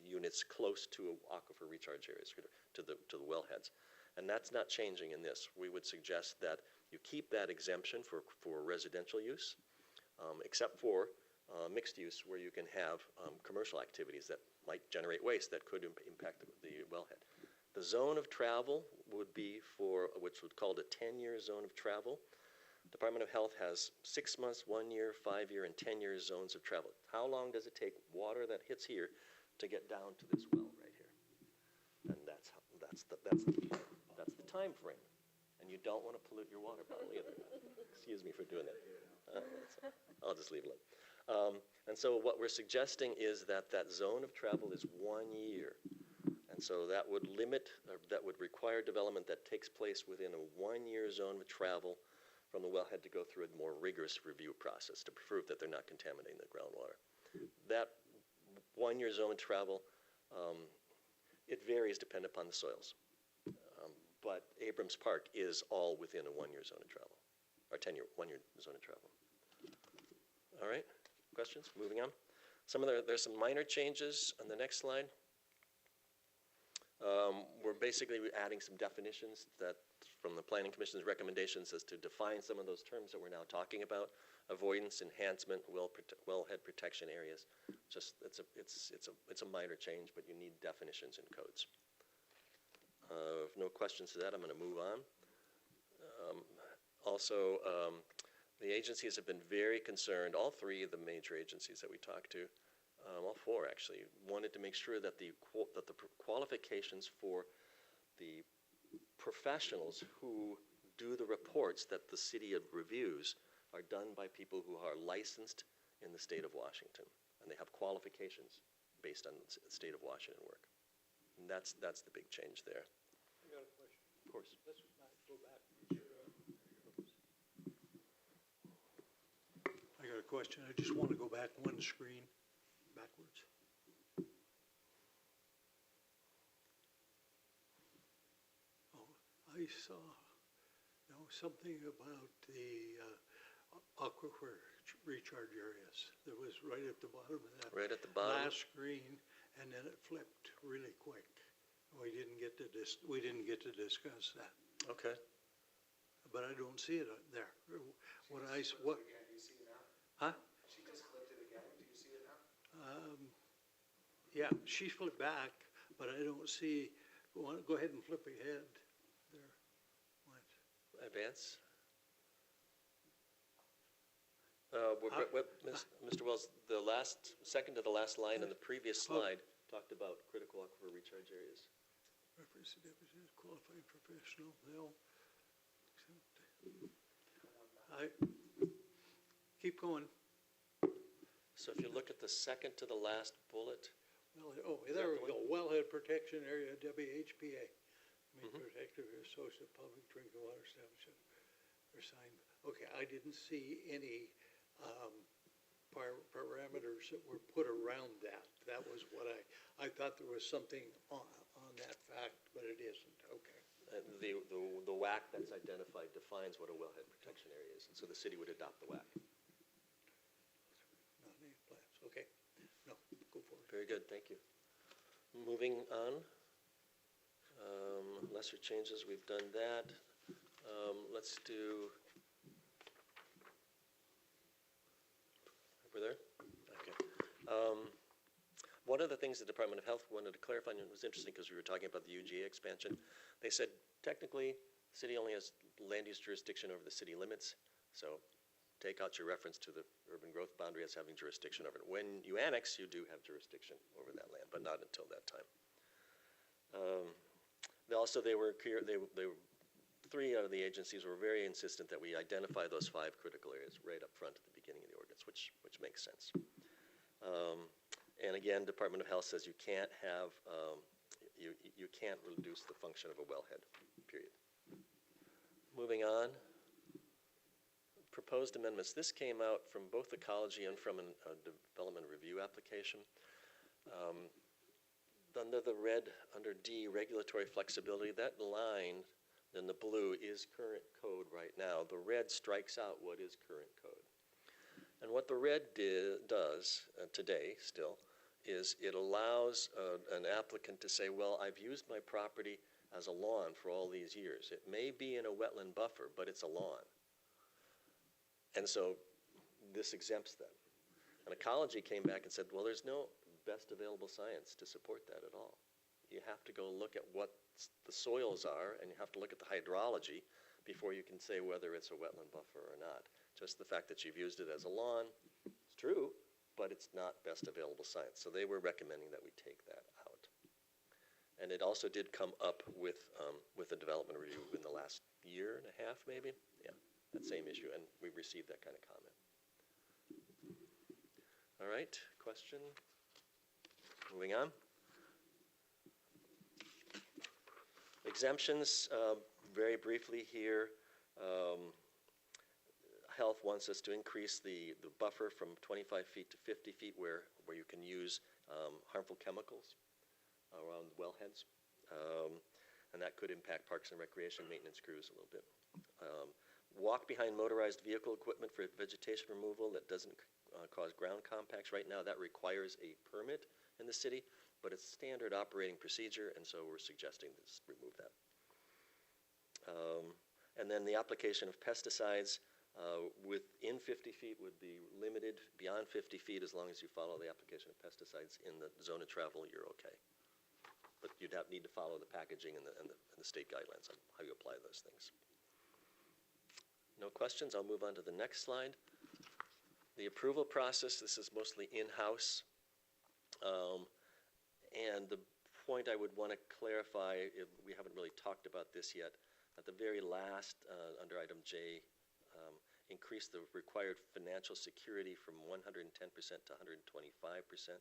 units close to aquifer recharge areas, to the wellheads. And that's not changing in this. We would suggest that you keep that exemption for residential use, except for mixed use where you can have commercial activities that might generate waste that could impact the wellhead. The zone of travel would be for what's called a 10-year zone of travel. Department of Health has 6 months, 1 year, 5 year, and 10-year zones of travel. How long does it take water that hits here to get down to this well right here? And that's the time frame. And you don't want to pollute your water bottle either. Excuse me for doing that. I'll just leave it alone. And so what we're suggesting is that zone of travel is 1 year. And so that would that would require development that takes place within a 1 year zone of travel from the wellhead to go through a more rigorous review process to prove that they're not contaminating the groundwater. That 1 year zone of travel, it varies depending upon the soils. But Abrams Park is all within a 1 year zone of travel. or 1-year zone of travel. All right, questions? Moving on. There's some minor changes on the next slide. We're basically adding some definitions that from the Planning Commission's recommendations as to define some of those terms that we're now talking about: avoidance, enhancement, wellhead protection areas. Just it's a minor change, but you need definitions in codes. If no questions to that, I'm going to move on. Also, the agencies have been very concerned. All three of the major agencies that we talked to, all four actually, wanted to make sure that the qualifications for the professionals who do the reports that the city reviews are done by people who are licensed in the state of Washington, and they have qualifications based on the state of Washington work. And that's the big change there. I got a question. Of course. Let's not go back. I got a question. I just want to go back one screen backwards. Oh, I saw something about the aquifer recharge areas. That was right at the bottom of that. Right at the bottom. Last screen, and then it flipped really quick. We didn't get to discuss that. Okay. But I don't see it there. What? Do you see it now? Huh? She just clicked it again. Do you see it now? Yeah, she flipped back, but I don't see. Go ahead and flip ahead there. What? Advance. Mr. Wells, the second to the last line in the previous slide talked about critical aquifer recharge areas. Reference to deficit, qualified professional, they'll keep going. So if you look at the second to the last bullet, There we go. Wellhead protection area, WHPA. Protective or source of public drinking water establishment or sign. Okay, I didn't see any parameters that were put around that. That was what I thought there was something on that fact, but it isn't. Okay. the WAC that's identified defines what a wellhead protection area is, and so the city would adopt the WAC. Not any plans. Okay. No, go forward. Very good, thank you. Moving on. Lesser changes, we've done that. Let's do. Over there? Okay. One of the things the Department of Health wanted to clarify, and it was interesting because we were talking about the UGA expansion. They said technically the city only has land use jurisdiction over the city limits, so take out your reference to the urban growth boundary as having jurisdiction over it. When you annex, you do have jurisdiction over that land, but not until that time. Three out of the agencies were very insistent that we identify those 5 critical areas right up front at the beginning of the ordinance, which makes sense. And again, Department of Health says you can't have, you can't reduce the function of a wellhead, period. Moving on. Proposed amendments. This came out from both ecology and from a development review application. Under the red, under D, regulatory flexibility, that line in the blue is current code right now. The red strikes out what is current code. And what the red does today still is it allows an applicant to say, well, I've used my property as a lawn for all these years. It may be in a wetland buffer, but it's a lawn. And so this exempts them. And ecology came back and said, well, there's no best available science to support that at all. You have to go look at what the soils are, and you have to look at the hydrology before you can say whether it's a wetland buffer or not. Just the fact that you've used it as a lawn, it's true, but it's not best available science. So they were recommending that we take that out. And it also did come up with a development review in the last year and a half, maybe. Yeah, that same issue, and we received that kind of comment. All right, question? Moving on. Exemptions, very briefly here. Health wants us to increase the buffer from 25 feet to 50 feet where you can use harmful chemicals around wellheads. And that could impact parks and recreation maintenance crews a little bit. walk behind motorized vehicle equipment for vegetation removal that doesn't cause ground compacts. Right now, that requires a permit in the city, but it's standard operating procedure, and so we're suggesting this remove that. And then the application of pesticides within 50 feet would be limited. Beyond 50 feet, as long as you follow the application of pesticides in the zone of travel, you're okay. But you'd need to follow the packaging and the state guidelines on how you apply those things. No questions? I'll move on to the next slide. The approval process, this is mostly in-house. And the point I would want to clarify, we haven't really talked about this yet, at the very last, under item J, increase the required financial security from 110% to 125%.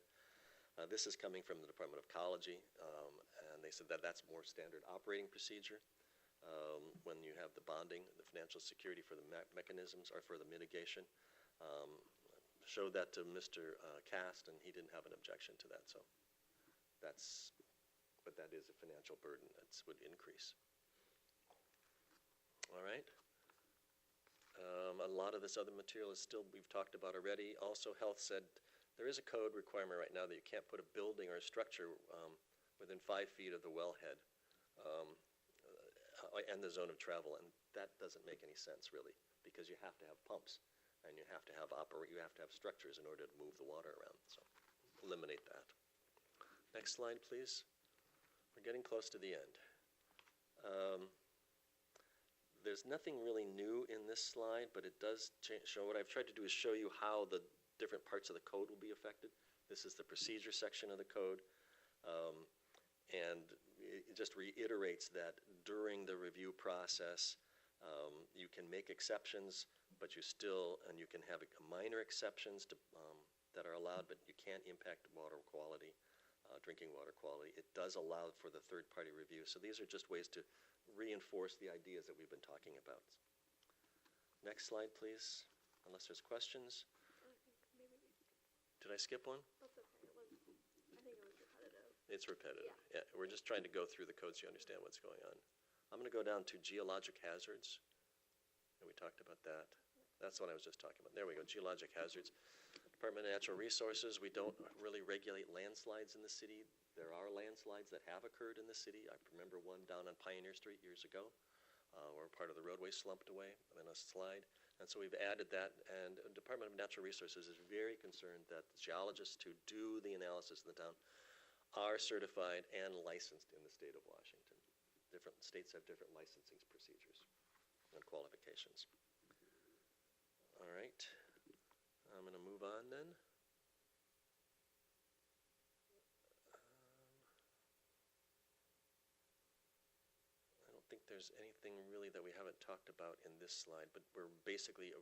This is coming from the Department of Ecology, and they said that that's more standard operating procedure when you have the bonding, the financial security for the mechanisms or for the mitigation. Showed that to Mr. Cast, and he didn't have an objection to that. So but that is a financial burden that would increase. All right. A lot of this other material is still, we've talked about already. Also, Health said there is a code requirement right now that you can't put a building or a structure within 5 feet of the wellhead and the zone of travel, and that doesn't make any sense really, because you have to have pumps and you have to have structures in order to move the water around. So eliminate that. Next slide, please. We're getting close to the end. There's nothing really new in this slide, but it does show, what I've tried to do is show you how the different parts of the code will be affected. This is the procedure section of the code. And it just reiterates that during the review process, you can make exceptions, but you can have minor exceptions to, that are allowed, but you can't impact water quality, drinking water quality. It does allow for the third-party review. So these are just ways to reinforce the ideas that we've been talking about. Next slide, please, unless there's questions. Did I skip one? That's okay. I think it was repetitive. It's repetitive. Yeah, we're just trying to go through the code so you understand what's going on. I'm going to go down to geologic hazards. And we talked about that. That's what I was just talking about. There we go, geologic hazards. Department of Natural Resources, we don't really regulate landslides in the city. There are landslides that have occurred in the city. I remember one down on Pioneer Street years ago where part of the roadway slumped away in a slide. And so we've added that, and the Department of Natural Resources is very concerned that the geologists who do the analysis in the town are certified and licensed in the state of Washington. Different states have different licensing procedures and qualifications. All right, I'm going to move on then. I don't think there's anything really that we haven't talked about in this slide, but we're basically,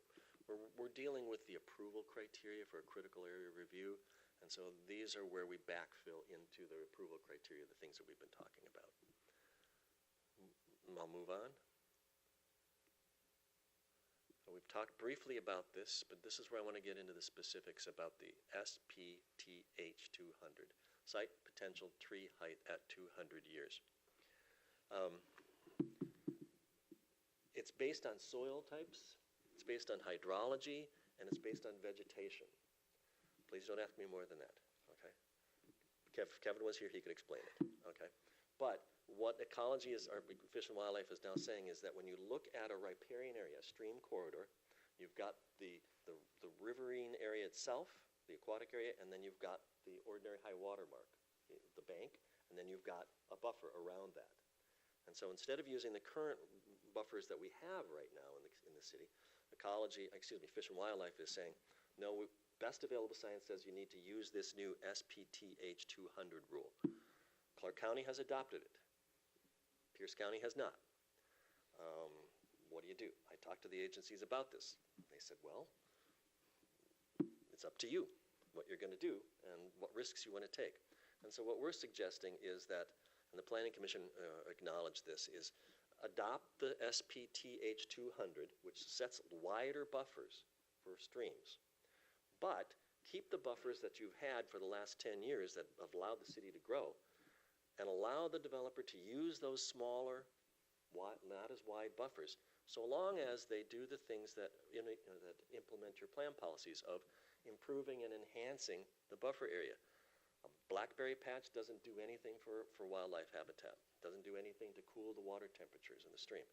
we're dealing with the approval criteria for a critical area review, and so these are where we backfill into the approval criteria, the things that we've been talking about. I'll move on. We've talked briefly about this, but this is where I want to get into the specifics about the SPTH 200, Site Potential Tree Height at 200 years. It's based on soil types, it's based on hydrology, and it's based on vegetation. Please don't ask me more than that, okay? Kevin was here, he could explain it, okay? But what ecology is, or Fish and Wildlife is now saying is that when you look at a riparian area, a stream corridor, you've got the riverine area itself, the aquatic area, and then you've got the ordinary high water mark, the bank, and then you've got a buffer around that. And so instead of using the current buffers that we have right now in the city, Fish and Wildlife is saying, no, best available science says you need to use this new SPTH 200 rule. Clark County has adopted it. Pierce County has not. What do? I talked to the agencies about this. They said, well, it's up to you what you're going to do and what risks you want to take. And so what we're suggesting is that, and the Planning Commission acknowledged this, is adopt the SPTH 200, which sets wider buffers for streams, but keep the buffers that you've had for the last 10 years that have allowed the city to grow, and allow the developer to use those smaller, not as wide buffers, so long as they do the things that, that implement your plan policies of improving and enhancing the buffer area. A blackberry patch doesn't do anything for wildlife habitat, doesn't do anything to cool the water temperatures in the stream.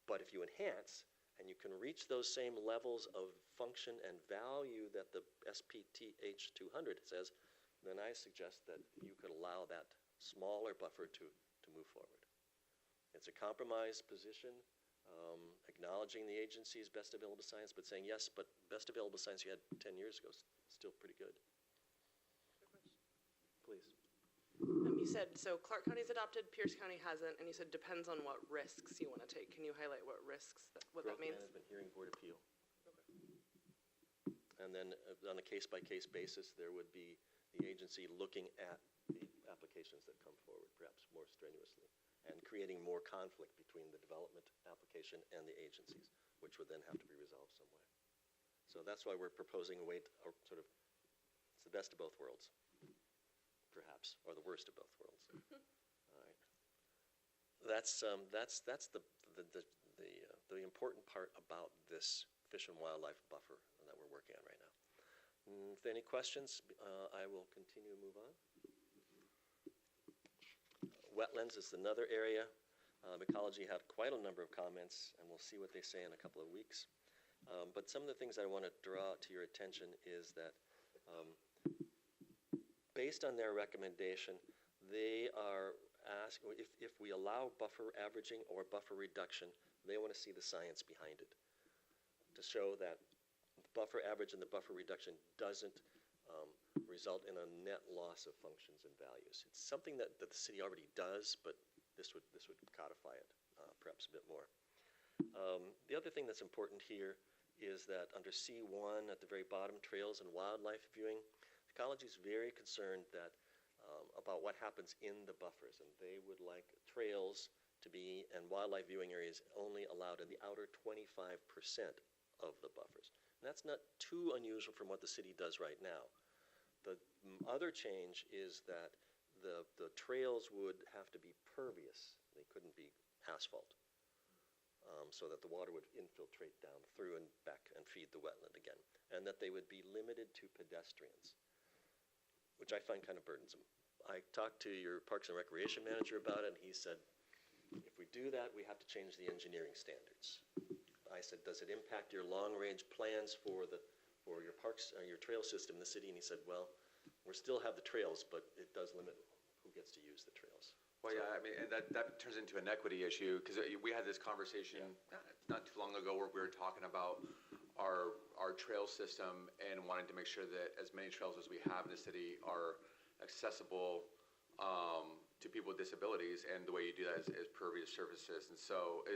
But if you enhance, and you can reach those same levels of function and value that the SPTH 200 says, then I suggest that you could allow that smaller buffer to move forward. It's a compromised position, acknowledging the agency's best available science, but saying, yes, but best available science you had 10 years ago is still pretty good. Please. You said, so Clark County's adopted, Pierce County hasn't, and you said depends on what risks you want to take. Can you highlight what risks, what that means? Growth Management Hearing Board appeal. And then on a case-by-case basis, there would be the agency looking at the applications that come forward, perhaps more strenuously, and creating more conflict between the development application and the agencies, which would then have to be resolved some way. So that's why we're proposing a way to, sort of, it's the best of both worlds, perhaps, or the worst of both worlds. All right. That's the important part about this fish and wildlife buffer that we're working on right now. If there are any questions, I will continue to move on. Wetlands is another area. Ecology had quite a number of comments, and we'll see what they say in a couple of weeks. But some of the things I want to draw to your attention is that based on their recommendation, they are asking if we allow buffer averaging or buffer reduction, they want to see the science behind it to show that the buffer average and the buffer reduction doesn't result in a net loss of functions and values. It's something that the city already does, but this would codify it perhaps a bit more. The other thing that's important here is that under C1 at the very bottom, trails and wildlife viewing, ecology is very concerned that about what happens in the buffers, and they would like trails to be and wildlife viewing areas only allowed in the outer 25% of the buffers. And that's not too unusual from what the city does right now. The other change is that the trails would have to be pervious. They couldn't be asphalt, so that the water would infiltrate down through and back and feed the wetland again, and that they would be limited to pedestrians, which I find kind of burdensome. I talked to your Parks and Recreation manager about it, and he said, if we do that, we have to change the engineering standards. I said, does it impact your long-range plans for your parks, your trail system in the city? And he said, well, we still have the trails, but it does limit who gets to use the trails. Well, yeah, I mean, and that turns into an equity issue, because we had this conversation not too long ago where we were talking about our trail system and wanting to make sure that as many trails as we have in the city are accessible to people with disabilities, and the way you do that is pervious surfaces. And so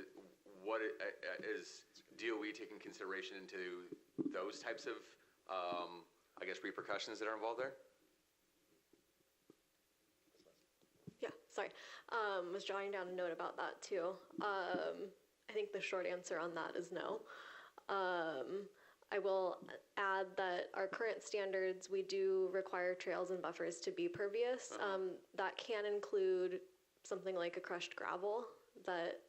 is DOE taking consideration into those types of, I guess, repercussions that are involved there? Yeah, sorry. Was jotting down a note about that too. I think the short answer on that is no. I will add that our current standards, we do require trails and buffers to be pervious. That can include something like a crushed gravel that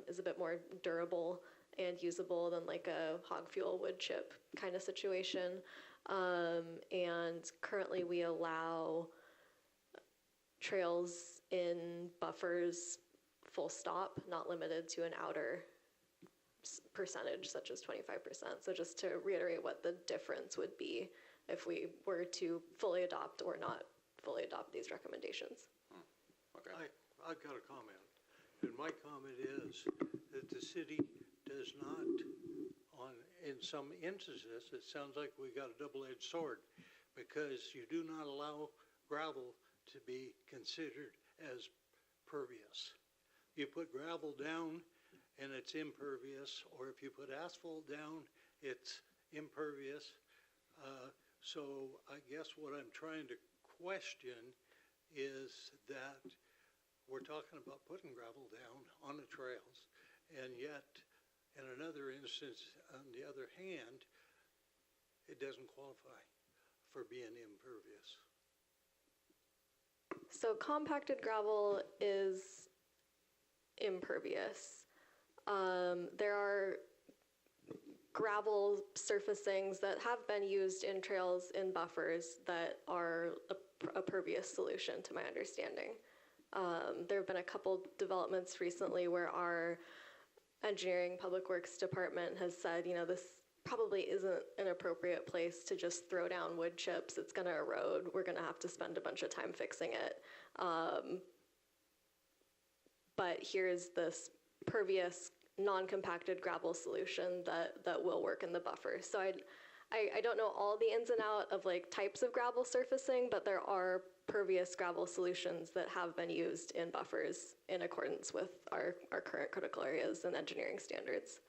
is a bit more durable and usable than like a hog fuel wood chip kind of situation. And currently we allow trails in buffers full stop, not limited to an outer percentage such as 25%. So just to reiterate what the difference would be if we were to fully adopt or not fully adopt these recommendations. Okay. I've got a comment. And my comment is that the city does not, in some instances, it sounds like we got a double-edged sword, because you do not allow gravel to be considered as pervious. You put gravel down and it's impervious, or if you put asphalt down, it's impervious. So I guess what I'm trying to question is that we're talking about putting gravel down on the trails, and yet in another instance, on the other hand, it doesn't qualify for being impervious. So compacted gravel is impervious. There are gravel surfacings that have been used in trails in buffers that are a pervious solution, to my understanding. There have been a couple developments recently where our engineering public works department has said, this probably isn't an appropriate place to just throw down wood chips. It's going to erode. We're going to have to spend a bunch of time fixing it. But here's this pervious, non-compacted gravel solution that will work in the buffer. So I don't know all the ins and outs of like types of gravel surfacing, but there are pervious gravel solutions that have been used in buffers in accordance with our current critical areas and engineering standards.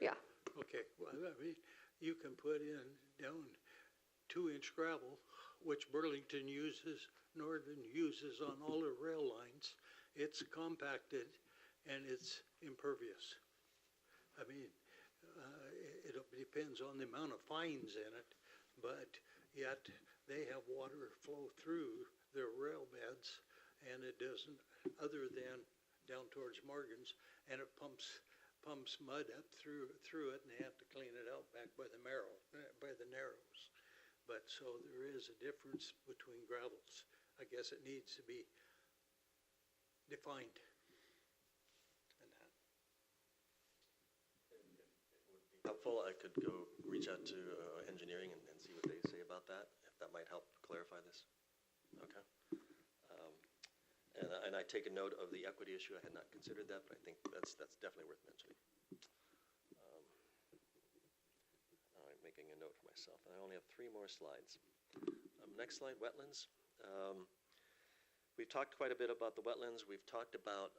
Yeah. Okay, well, I mean, you can put in down 2-inch gravel, which Burlington uses, Northern uses on all the rail lines. It's compacted and it's impervious. I mean, it depends on the amount of fines in it, but yet they have water flow through their rail beds, and it doesn't, other than down towards Morgan's, and it pumps mud up through it, and they have to clean it out back by the narrows. But so there is a difference between gravels. I guess it needs to be defined. Helpful, I could go reach out to engineering and see what they say about that, if that might help clarify this. Okay. And I take a note of the equity issue. I had not considered that, but I think that's definitely worth mentioning. I'm making a note for myself, and I only have 3 more slides. Next slide, wetlands. We've talked quite a bit about the wetlands. We've talked about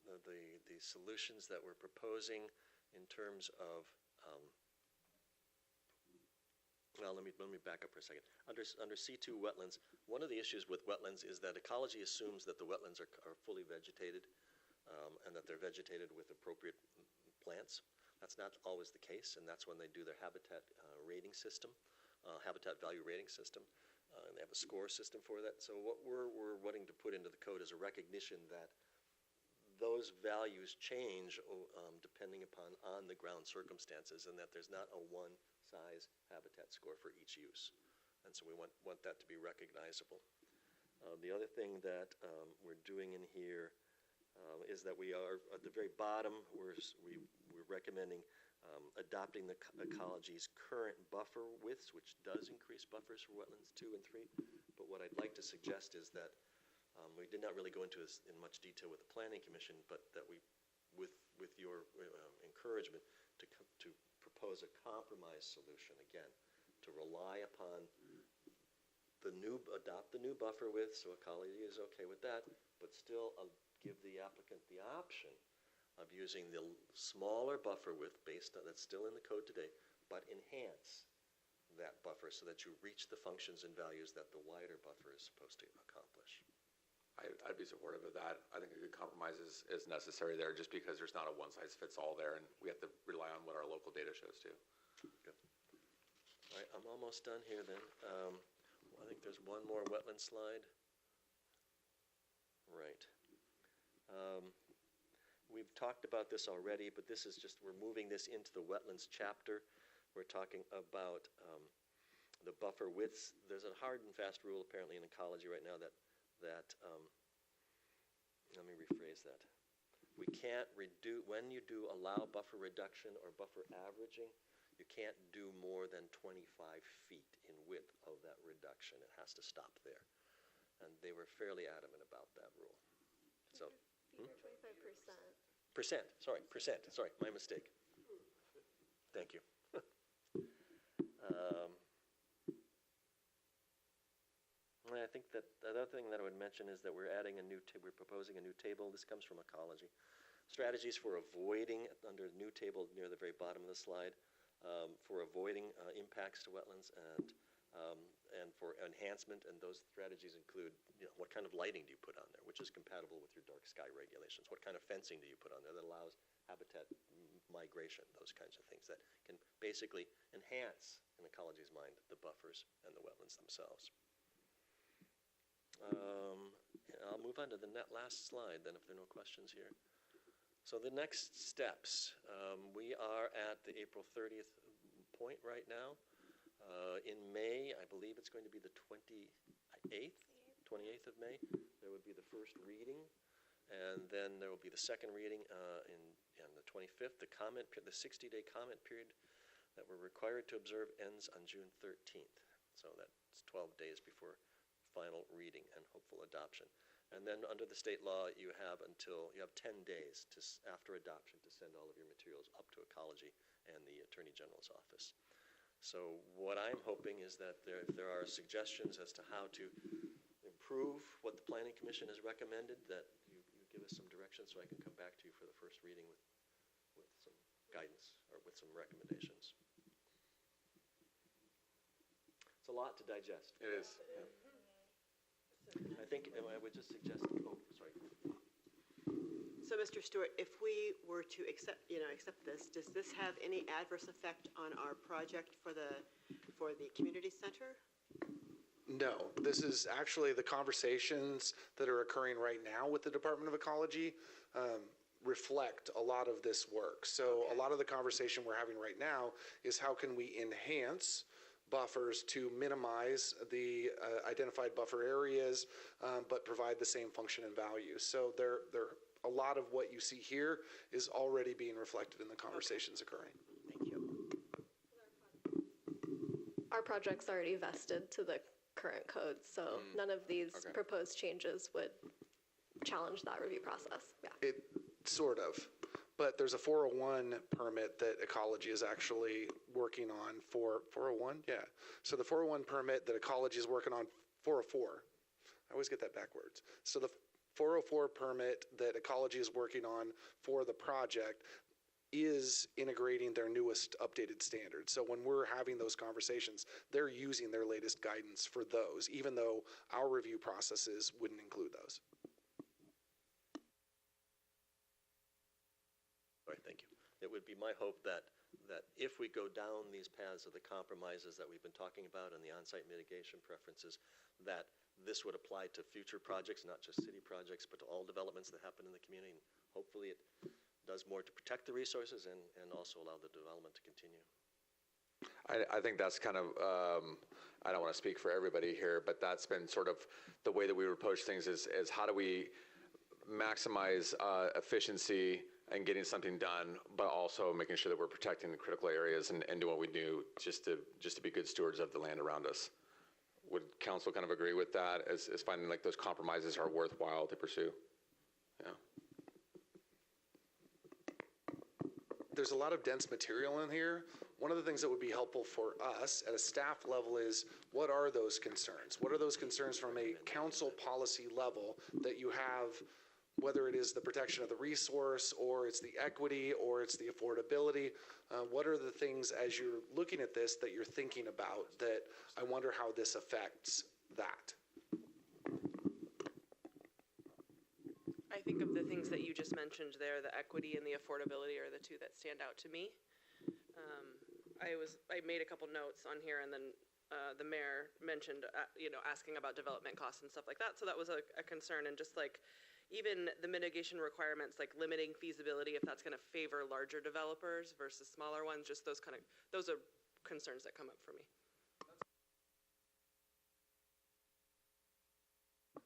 the solutions that we're proposing in terms of well, let me back up for a second. Under C2 wetlands, one of the issues with wetlands is that ecology assumes that the wetlands are fully vegetated and that they're vegetated with appropriate plants. That's not always the case, and that's when they do their habitat rating system, habitat value rating system. And they have a score system for that. So what we're wanting to put into the code is a recognition that those values change depending upon on-the-ground circumstances, and that there's not a one-size habitat score for each use. And so we want that to be recognizable. The other thing that we're doing in here is that we are, at the very bottom, we're recommending adopting the ecology's current buffer widths, which does increase buffers for wetlands 2 and 3. But what I'd like to suggest is that we did not really go into this in much detail with the Planning Commission, but that we, with your encouragement, to propose a compromise solution, again, to rely upon adopt the new buffer width, so ecology is okay with that, but still give the applicant the option of using the smaller buffer width that's still in the code today, but enhance that buffer so that you reach the functions and values that the wider buffer is supposed to accomplish. I'd be supportive of that. I think a good compromise is necessary there, just because there's not a one-size-fits-all there, and we have to rely on what our local data shows too. Good. All right, I'm almost done here then. I think there's one more wetland slide. Right. We've talked about this already, but this is just, we're moving this into the wetlands chapter. We're talking about the buffer widths. There's a hard and fast rule apparently in ecology right now that let me rephrase that. We can't reduce, when you do allow buffer reduction or buffer averaging, you can't do more than 25 feet in width of that reduction. It has to stop there. And they were fairly adamant about that rule. So, 25%. Percent, sorry, my mistake. Thank you. I think that the other thing that I would mention is that we're proposing a new table. This comes from ecology. Strategies for avoiding, under the new table near the very bottom of the slide, for avoiding impacts to wetlands and for enhancement. And those strategies include, what kind of lighting do you put on there, which is compatible with your dark sky regulations? What kind of fencing do you put on there that allows habitat migration? Those kinds of things that can basically enhance, in ecology's mind, the buffers and the wetlands themselves. I'll move on to the last slide then, if there are no questions here. So the next steps, we are at the April 30th point right now. In May, I believe it's going to be the 28th of May, there would be the first reading, and then there will be the second reading on the 25th. The 60-day comment period that we're required to observe ends on June 13th. So that's 12 days before final reading and hopeful adoption. And then under the state law, you have 10 days after adoption to send all of your materials up to Ecology and the Attorney General's office. So what I'm hoping is that if there are suggestions as to how to improve what the Planning Commission has recommended, that you give us some direction so I can come back to you for the first reading with some guidance or with some recommendations. It's a lot to digest. It is. Yeah. I think I would just suggest, sorry. So, Mr. Stewart, if we were to accept this, does this have any adverse effect on our project for the community center? No, this is actually the conversations that are occurring right now with the Department of Ecology reflect a lot of this work. So a lot of the conversation we're having right now is how can we enhance buffers to minimize the identified buffer areas, but provide the same function and value. So a lot of what you see here is already being reflected in the conversations occurring. Thank you. Our project's already vested to the current code, so none of these proposed changes would challenge that review process. Yeah. It sort of, but there's a 401 permit that Ecology is actually working on for 401. Yeah. So the 401 permit that Ecology is working on, 404. I always get that backwards. So the 404 permit that Ecology is working on for the project is integrating their newest updated standards. So when we're having those conversations, they're using their latest guidance for those, even though our review processes wouldn't include those. All right, thank you. It would be my hope that if we go down these paths of the compromises that we've been talking about and the on-site mitigation preferences, that this would apply to future projects, not just city projects, but to all developments that happen in the community. And hopefully it does more to protect the resources and also allow the development to continue. I think that's kind of, I don't want to speak for everybody here, but that's been sort of the way that we approach things is how do we maximize efficiency and getting something done, but also making sure that we're protecting the critical areas and doing what we do just to be good stewards of the land around us. Would council kind of agree with that as finding like those compromises are worthwhile to pursue? Yeah. There's a lot of dense material in here. One of the things that would be helpful for us at a staff level is what are those concerns? What are those concerns from a council policy level that you have, whether it is the protection of the resource or it's the equity or it's the affordability? What are the things as you're looking at this that you're thinking about that I wonder how this affects that? I think of the things that you just mentioned there, the equity and the affordability are the two that stand out to me. I made a couple notes on here, and then the mayor mentioned, asking about development costs and stuff like that. So that was a concern, and just like even the mitigation requirements, like limiting feasibility, if that's going to favor larger developers versus smaller ones, just those are concerns that come up for me.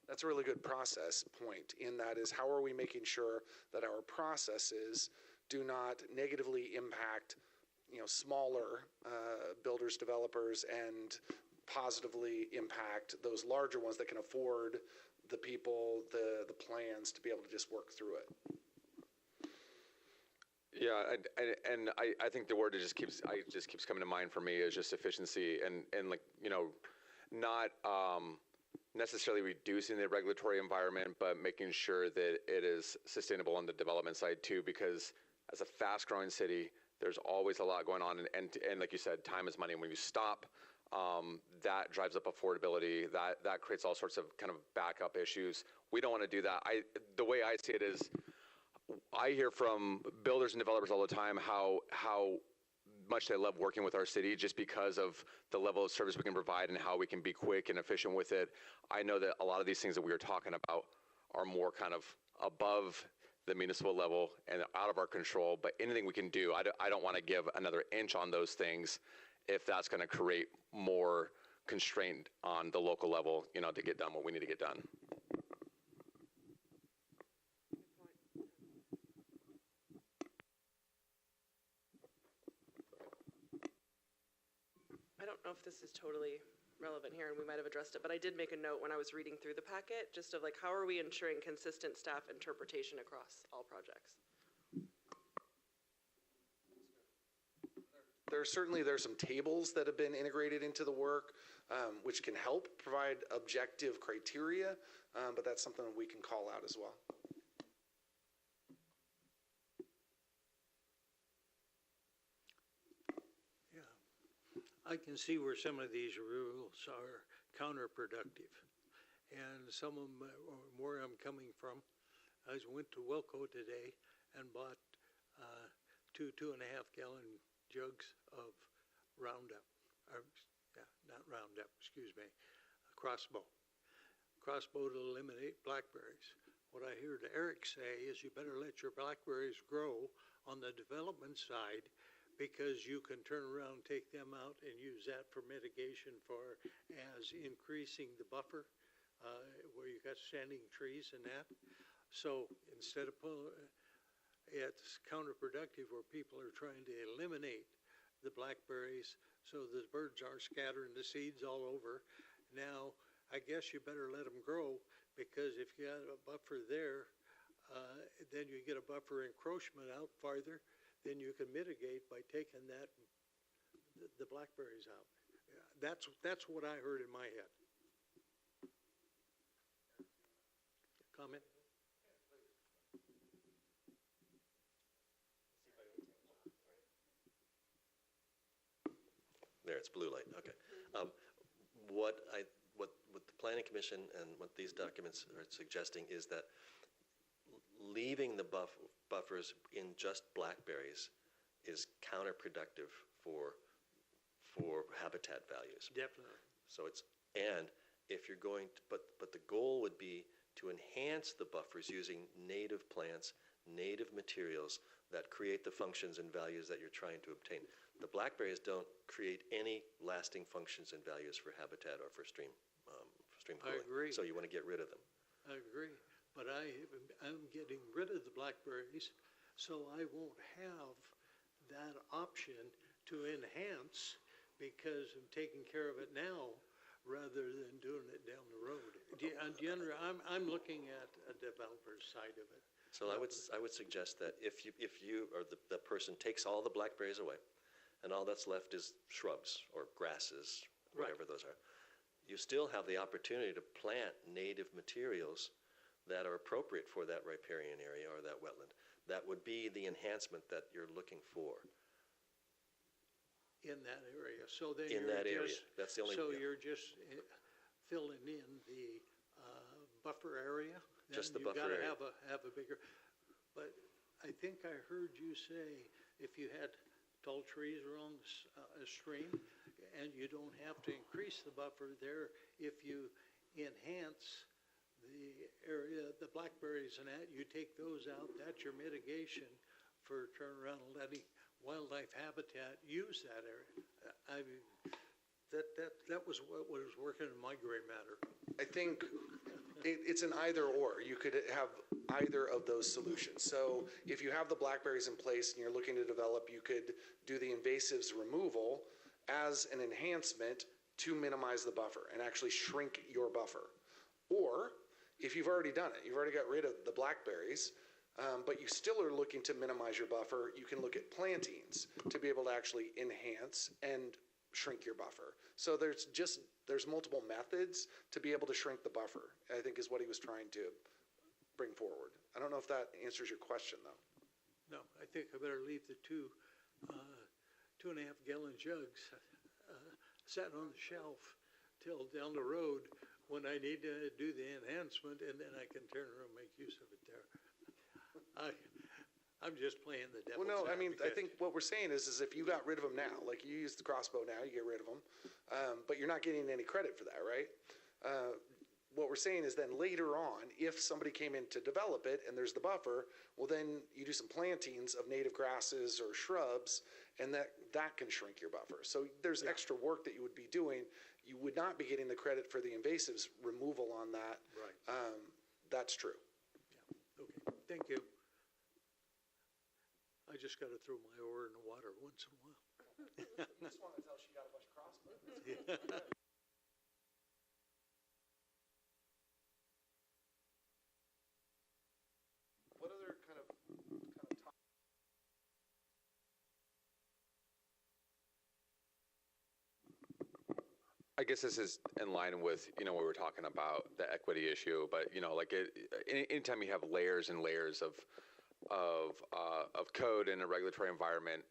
That's a really good process point in that is how are we making sure that our processes do not negatively impact smaller builders, developers, and positively impact those larger ones that can afford the people, the plans to be able to just work through it. Yeah, and I think the word that just keeps coming to mind for me is just efficiency and like not necessarily reducing the regulatory environment, but making sure that it is sustainable on the development side too. Because as a fast-growing city, there's always a lot going on, and like you said, time is money. And when you stop, that drives up affordability. That creates all sorts of kind of backup issues. We don't want to do that. The way I see it is, I hear from builders and developers all the time how much they love working with our city just because of the level of service we can provide and how we can be quick and efficient with it. I know that a lot of these things that we were talking about are more kind of above the municipal level and out of our control, but anything we can do, I don't want to give another inch on those things if that's going to create more constraint on the local level, you know, to get done what we need to get done. I don't know if this is totally relevant here, and we might have addressed it, but I did make a note when I was reading through the packet, just of like, how are we ensuring consistent staff interpretation across all projects? There's some tables that have been integrated into the work, which can help provide objective criteria, but that's something that we can call out as well. I can see where some of these rules are counterproductive. And some of them, where I'm coming from, I went to Wilco today and bought 2.5 gallon jugs of Roundup, not Roundup, excuse me, Crossbow. Crossbow to eliminate blackberries. What I hear Eric say is you better let your blackberries grow on the development side, because you can turn around, take them out, and use that for mitigation for as increasing the buffer where you got standing trees and that. So instead of it's counterproductive where people are trying to eliminate the blackberries so the birds aren't scattering the seeds all over. Now, I guess you better let them grow, because if you got a buffer there, then you get a buffer encroachment out farther. Then you can mitigate by taking the blackberries out. That's what I heard in my head. Comment? There, it's blue light. Okay. What the Planning Commission and what these documents are suggesting is that leaving the buffers in just blackberries is counterproductive for habitat values. Definitely. So and if you're going to, but the goal would be to enhance the buffers using native plants, native materials that create the functions and values that you're trying to obtain. The blackberries don't create any lasting functions and values for habitat or for stream cooling. I agree. So you want to get rid of them. I agree. But I'm getting rid of the blackberries, so I won't have that option to enhance, because I'm taking care of it now rather than doing it down the road. I'm looking at a developer's side of it. So I would suggest that if you or the person takes all the blackberries away, and all that's left is shrubs or grasses, whatever those are, you still have the opportunity to plant native materials that are appropriate for that riparian area or that wetland. That would be the enhancement that you're looking for. In that area. So then That's the only. So you're just filling in the buffer area? Just the buffer area. area. You've got to have a bigger, but I think I heard you say if you had tall trees along a stream, and you don't have to increase the buffer there if you enhance the area, the blackberries and that, you take those out, that's your mitigation for turnaround and letting wildlife habitat use that area. I mean, that was what was working in my gray matter. I think it's an either or. You could have either of those solutions. So if you have the blackberries in place and you're looking to develop, you could do the invasives removal as an enhancement to minimize the buffer and actually shrink your buffer. Or if you've already done it, you've already got rid of the blackberries, but you still are looking to minimize your buffer, you can look at plantings to be able to actually enhance and shrink your buffer. So there's multiple methods to be able to shrink the buffer, I think is what he was trying to bring forward. I don't know if that answers your question though. No, I think I better leave the 2.5 gallon jugs sat on the shelf till down the road when I need to do the enhancement, and then I can turn around and make use of it there. I'm just playing the devil's advocate. Well, no, I mean, I think what we're saying is if you got rid of them now, like you use the crossbow now, you get rid of them, but you're not getting any credit for that, right? what we're saying is then later on, if somebody came in to develop it and there's the buffer, well, then you do some plantings of native grasses or shrubs, and that can shrink your buffer. So there's extra work that you would be doing. You would not be getting the credit for the invasives removal on that. Right. That's true. Yeah, okay, thank you. I just got to throw my oar in the water once in a while. Just wanted to tell she got a bunch of crossbows. What other kind of I guess this is in line with, what we were talking about, the equity issue, but, like anytime you have layers and layers of code in a regulatory environment,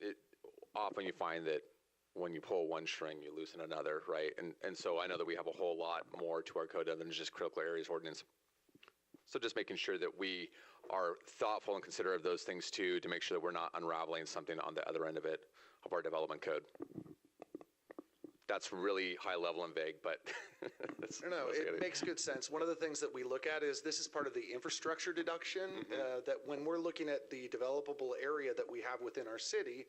often you find that when you pull one string, you loosen another, right? And so I know that we have a whole lot more to our code than just critical areas ordinance. So just making sure that we are thoughtful and considerate of those things too, to make sure that we're not unraveling something on the other end of it, of our development code. That's really high level and vague, but No, it makes good sense. One of the things that we look at is this is part of the infrastructure deduction, that when we're looking at the developable area that we have within our city,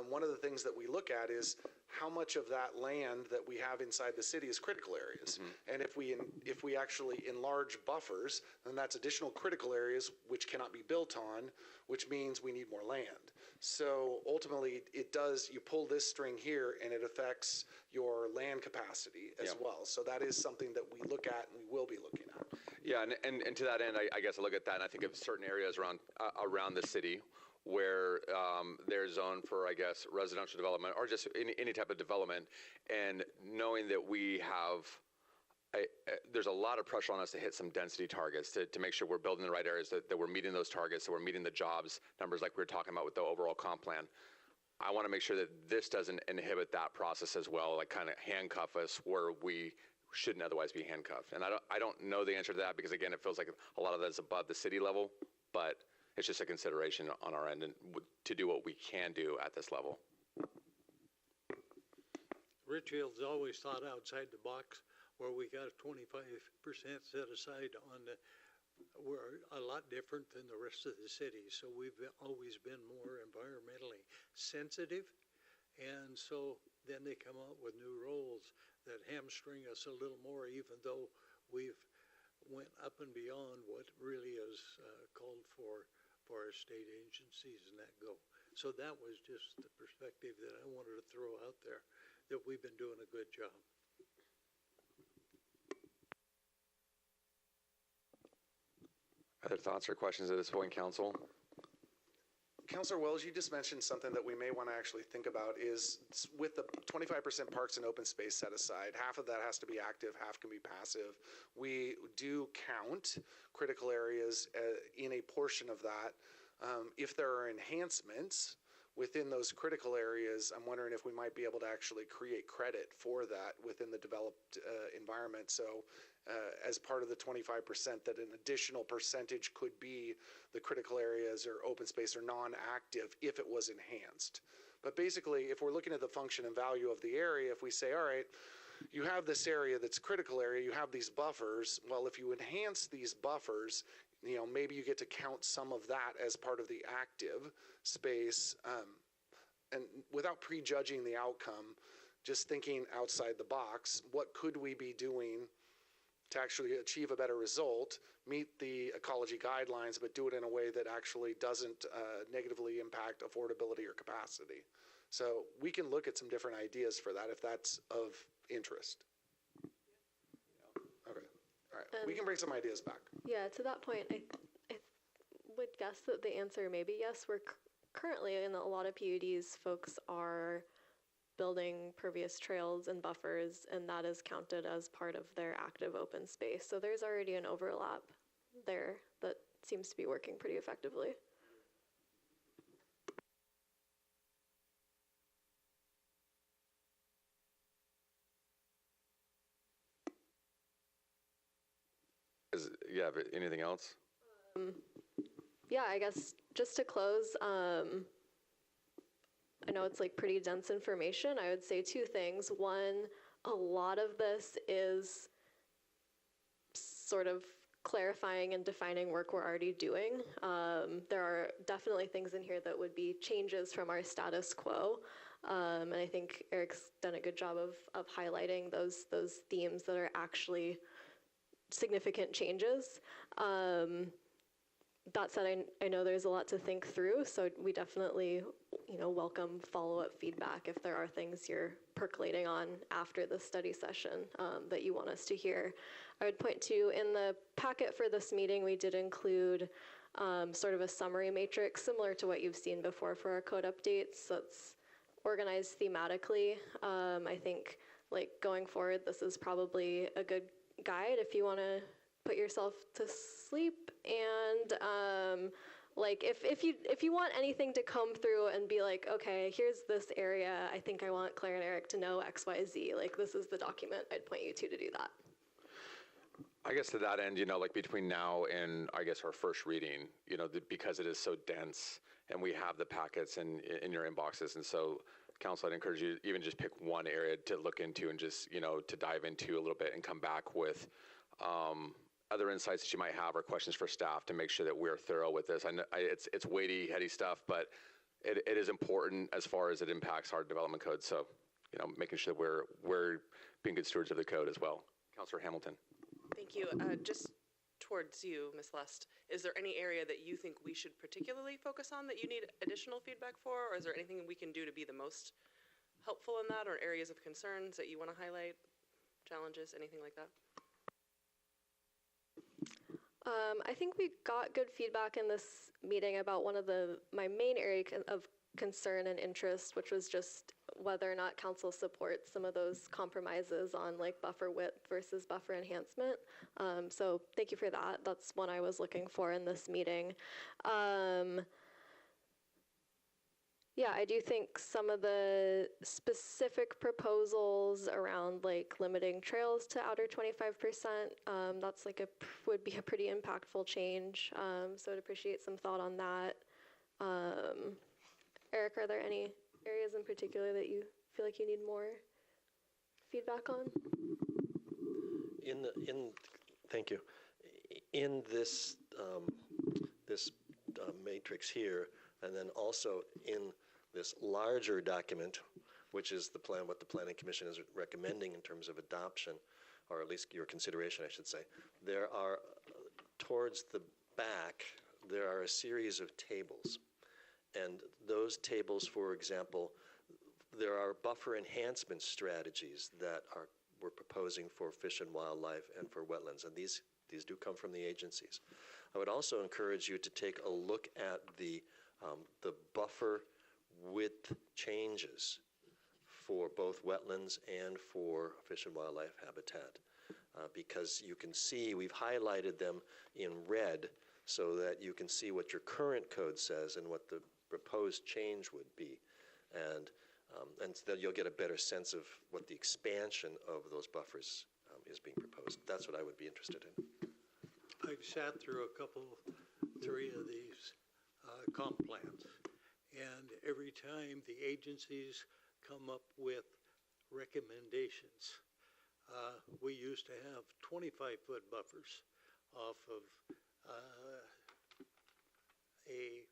one of the things that we look at is how much of that land that we have inside the city is critical areas. And if we actually enlarge buffers, then that's additional critical areas which cannot be built on, which means we need more land. So ultimately, you pull this string here and it affects your land capacity as well. So that is something that we look at and we will be looking at. Yeah, and to that end, I guess I look at that and I think of certain areas around the city where they're zoned for, I guess, residential development or just any type of development, and knowing that we have there's a lot of pressure on us to hit some density targets to make sure we're building the right areas, that we're meeting those targets, that we're meeting the jobs numbers like we were talking about with the overall comp plan. I want to make sure that this doesn't inhibit that process as well, like kind of handcuff us where we shouldn't otherwise be handcuffed. And I don't know the answer to that because, again, it feels like a lot of that is above the city level, but it's just a consideration on our end and to do what we can do at this level. Ridgefield's always thought outside the box, where we got 25% set aside we're a lot different than the rest of the city. So we've always been more environmentally sensitive. And so then they come out with new rules that hamstring us a little more, even though we've went up and beyond what really is called for our state agencies and that go. So that was just the perspective that I wanted to throw out there, that we've been doing a good job. Other thoughts or questions at this point, Council? Councilor Wells, you just mentioned something that we may want to actually think about is with the 25% parks and open space set aside, half of that has to be active, half can be passive. We do count critical areas in a portion of that. If there are enhancements within those critical areas, I'm wondering if we might be able to actually create credit for that within the developed environment. So as part of the 25%, that an additional percentage could be the critical areas or open space or non-active if it was enhanced. But basically, if we're looking at the function and value of the area, if we say, all right, you have this area that's critical area, you have these buffers. Well, if you enhance these buffers, maybe you get to count some of that as part of the active space. And without prejudging the outcome, just thinking outside the box, what could we be doing to actually achieve a better result, meet the ecology guidelines, but do it in a way that actually doesn't negatively impact affordability or capacity. So we can look at some different ideas for that if that's of interest. Okay, all right, we can bring some ideas back. Yeah, to that point, I would guess that the answer may be yes. We're currently in a lot of PUDs, folks are building pervious trails and buffers, and that is counted as part of their active open space. So there's already an overlap there that seems to be working pretty effectively. Yeah, but anything else? Yeah, I guess just to close, I know it's like pretty dense information. I would say two things. One, a lot of this is sort of clarifying and defining work we're already doing. There are definitely things in here that would be changes from our status quo. And I think Eric's done a good job of highlighting those themes that are actually significant changes. That said, I know there's a lot to think through, so we definitely, welcome follow-up feedback if there are things you're percolating on after the study session that you want us to hear. I would point to, in the packet for this meeting, we did include sort of a summary matrix similar to what you've seen before for our code updates. So it's organized thematically. I think, going forward, this is probably a good guide if you want to put yourself to sleep, and if you want anything to come through and be like, okay, here's this area, I think I want Claire and Eric to know X, Y, Z, this is the document I'd point you to do that. I guess to that end, between now and I guess our first reading, because it is so dense and we have the packets in your inboxes, and so Council, I'd encourage you to even just pick one area to look into and just, to dive into a little bit and come back with other insights that you might have or questions for staff to make sure that we're thorough with this. I know it's weighty, heady stuff, but it is important as far as it impacts our development code. So, making sure that we're being good stewards of the code as well. Councilor Hamilton. Thank you. Just towards you, Ms. Lust, is there any area that you think we should particularly focus on that you need additional feedback for, or is there anything we can do to be the most helpful in that, or areas of concerns that you want to highlight, challenges, anything like that? I think we got good feedback in this meeting about one of my main area of concern and interest, which was just whether or not council supports some of those compromises on buffer width versus buffer enhancement. So thank you for that. That's one I was looking for in this meeting. Yeah, I do think some of the specific proposals around limiting trails to outer 25%, that's would be a pretty impactful change. So I'd appreciate some thought on that. Eric, are there any areas in particular that you feel like you need more feedback on? Thank you. In this matrix here, and then also in this larger document, which is what the Planning Commission is recommending in terms of adoption, or at least your consideration, I should say, there are, towards the back, there are a series of tables. And those tables, for example, there are buffer enhancement strategies that we're proposing for fish and wildlife and for wetlands, and these do come from the agencies. I would also encourage you to take a look at the buffer width changes for both wetlands and for fish and wildlife habitat, because you can see we've highlighted them in red so that you can see what your current code says and what the proposed change would be, and so that you'll get a better sense of what the expansion of those buffers is being proposed. That's what I would be interested in. I've sat through three of these comp plans, and every time the agencies come up with recommendations, we used to have 25-foot buffers off of a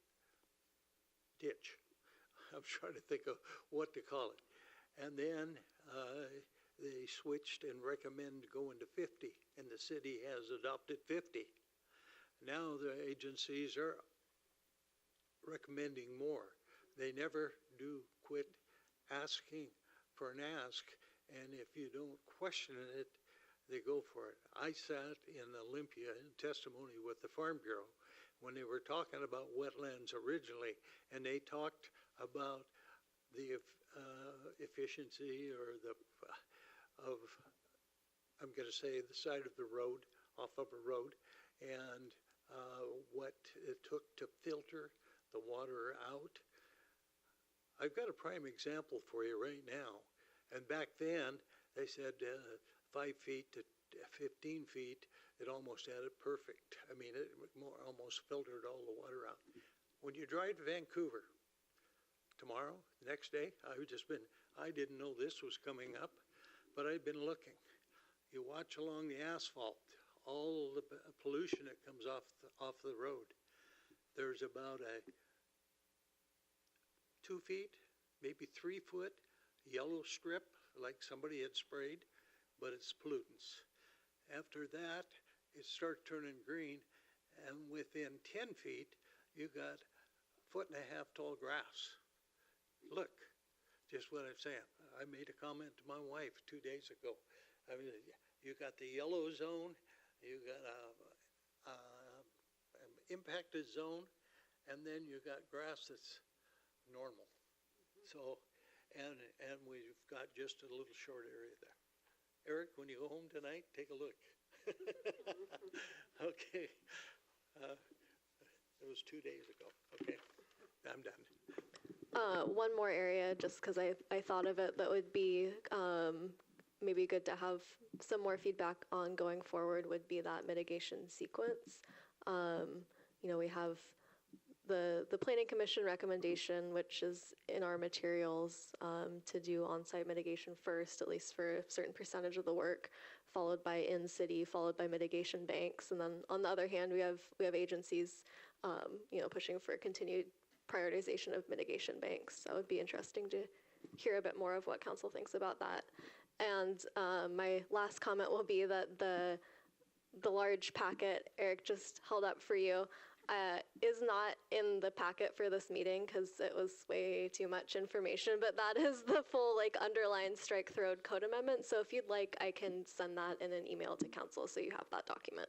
ditch. I'm trying to think of what to call it. And then they switched and recommend going to 50, and the city has adopted 50. Now the agencies are recommending more. They never do quit asking for an ask, and if you don't question it, they go for it. I sat in Olympia in testimony with the Farm Bureau when they were talking about wetlands originally, and they talked about the efficiency or I'm going to say the side of the road, off of a road, and what it took to filter the water out. I've got a prime example for you right now. And back then, they said 5 feet to 15 feet, it almost had it perfect. I mean, it almost filtered all the water out. When you drive to Vancouver tomorrow, next day, I didn't know this was coming up, but I'd been looking. You watch along the asphalt, all the pollution that comes off the road. There's about a 2 feet, maybe 3 foot yellow strip like somebody had sprayed, but it's pollutants. After that, it starts turning green, and within 10 feet, you got 1.5 foot tall grass. Look, just what I'm saying. I made a comment to my wife 2 days ago. I mean, you got the yellow zone, you got an impacted zone, and then you got grass that's normal. So, and we've got just a little short area there. Eric, when you go home tonight, take a look. Okay. It was 2 days ago. Okay, I'm done. One more area, just because I thought of it, that would be maybe good to have some more feedback on going forward would be that mitigation sequence. We have the Planning Commission recommendation, which is in our materials, to do on-site mitigation first, at least for a certain percentage of the work, followed by in-city, followed by mitigation banks. And then on the other hand, we have agencies, pushing for continued prioritization of mitigation banks. So it would be interesting to hear a bit more of what council thinks about that. And my last comment will be that the large packet Eric just held up for you is not in the packet for this meeting because it was way too much information, but that is the full underlined strike through code amendment. So if you'd like, I can send that in an email to council so you have that document.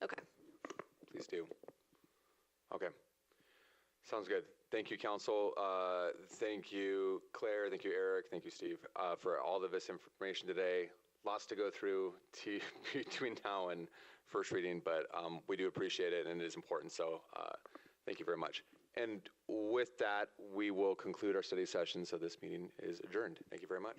Okay. Please do. Okay. Sounds good. Thank you, council. Thank you, Claire. Thank you, Eric. Thank you, Steve, for all of this information today. Lots to go through between now and first reading, but we do appreciate it, and it is important. So thank you very much. And with that, we will conclude our study session. So this meeting is adjourned. Thank you very much.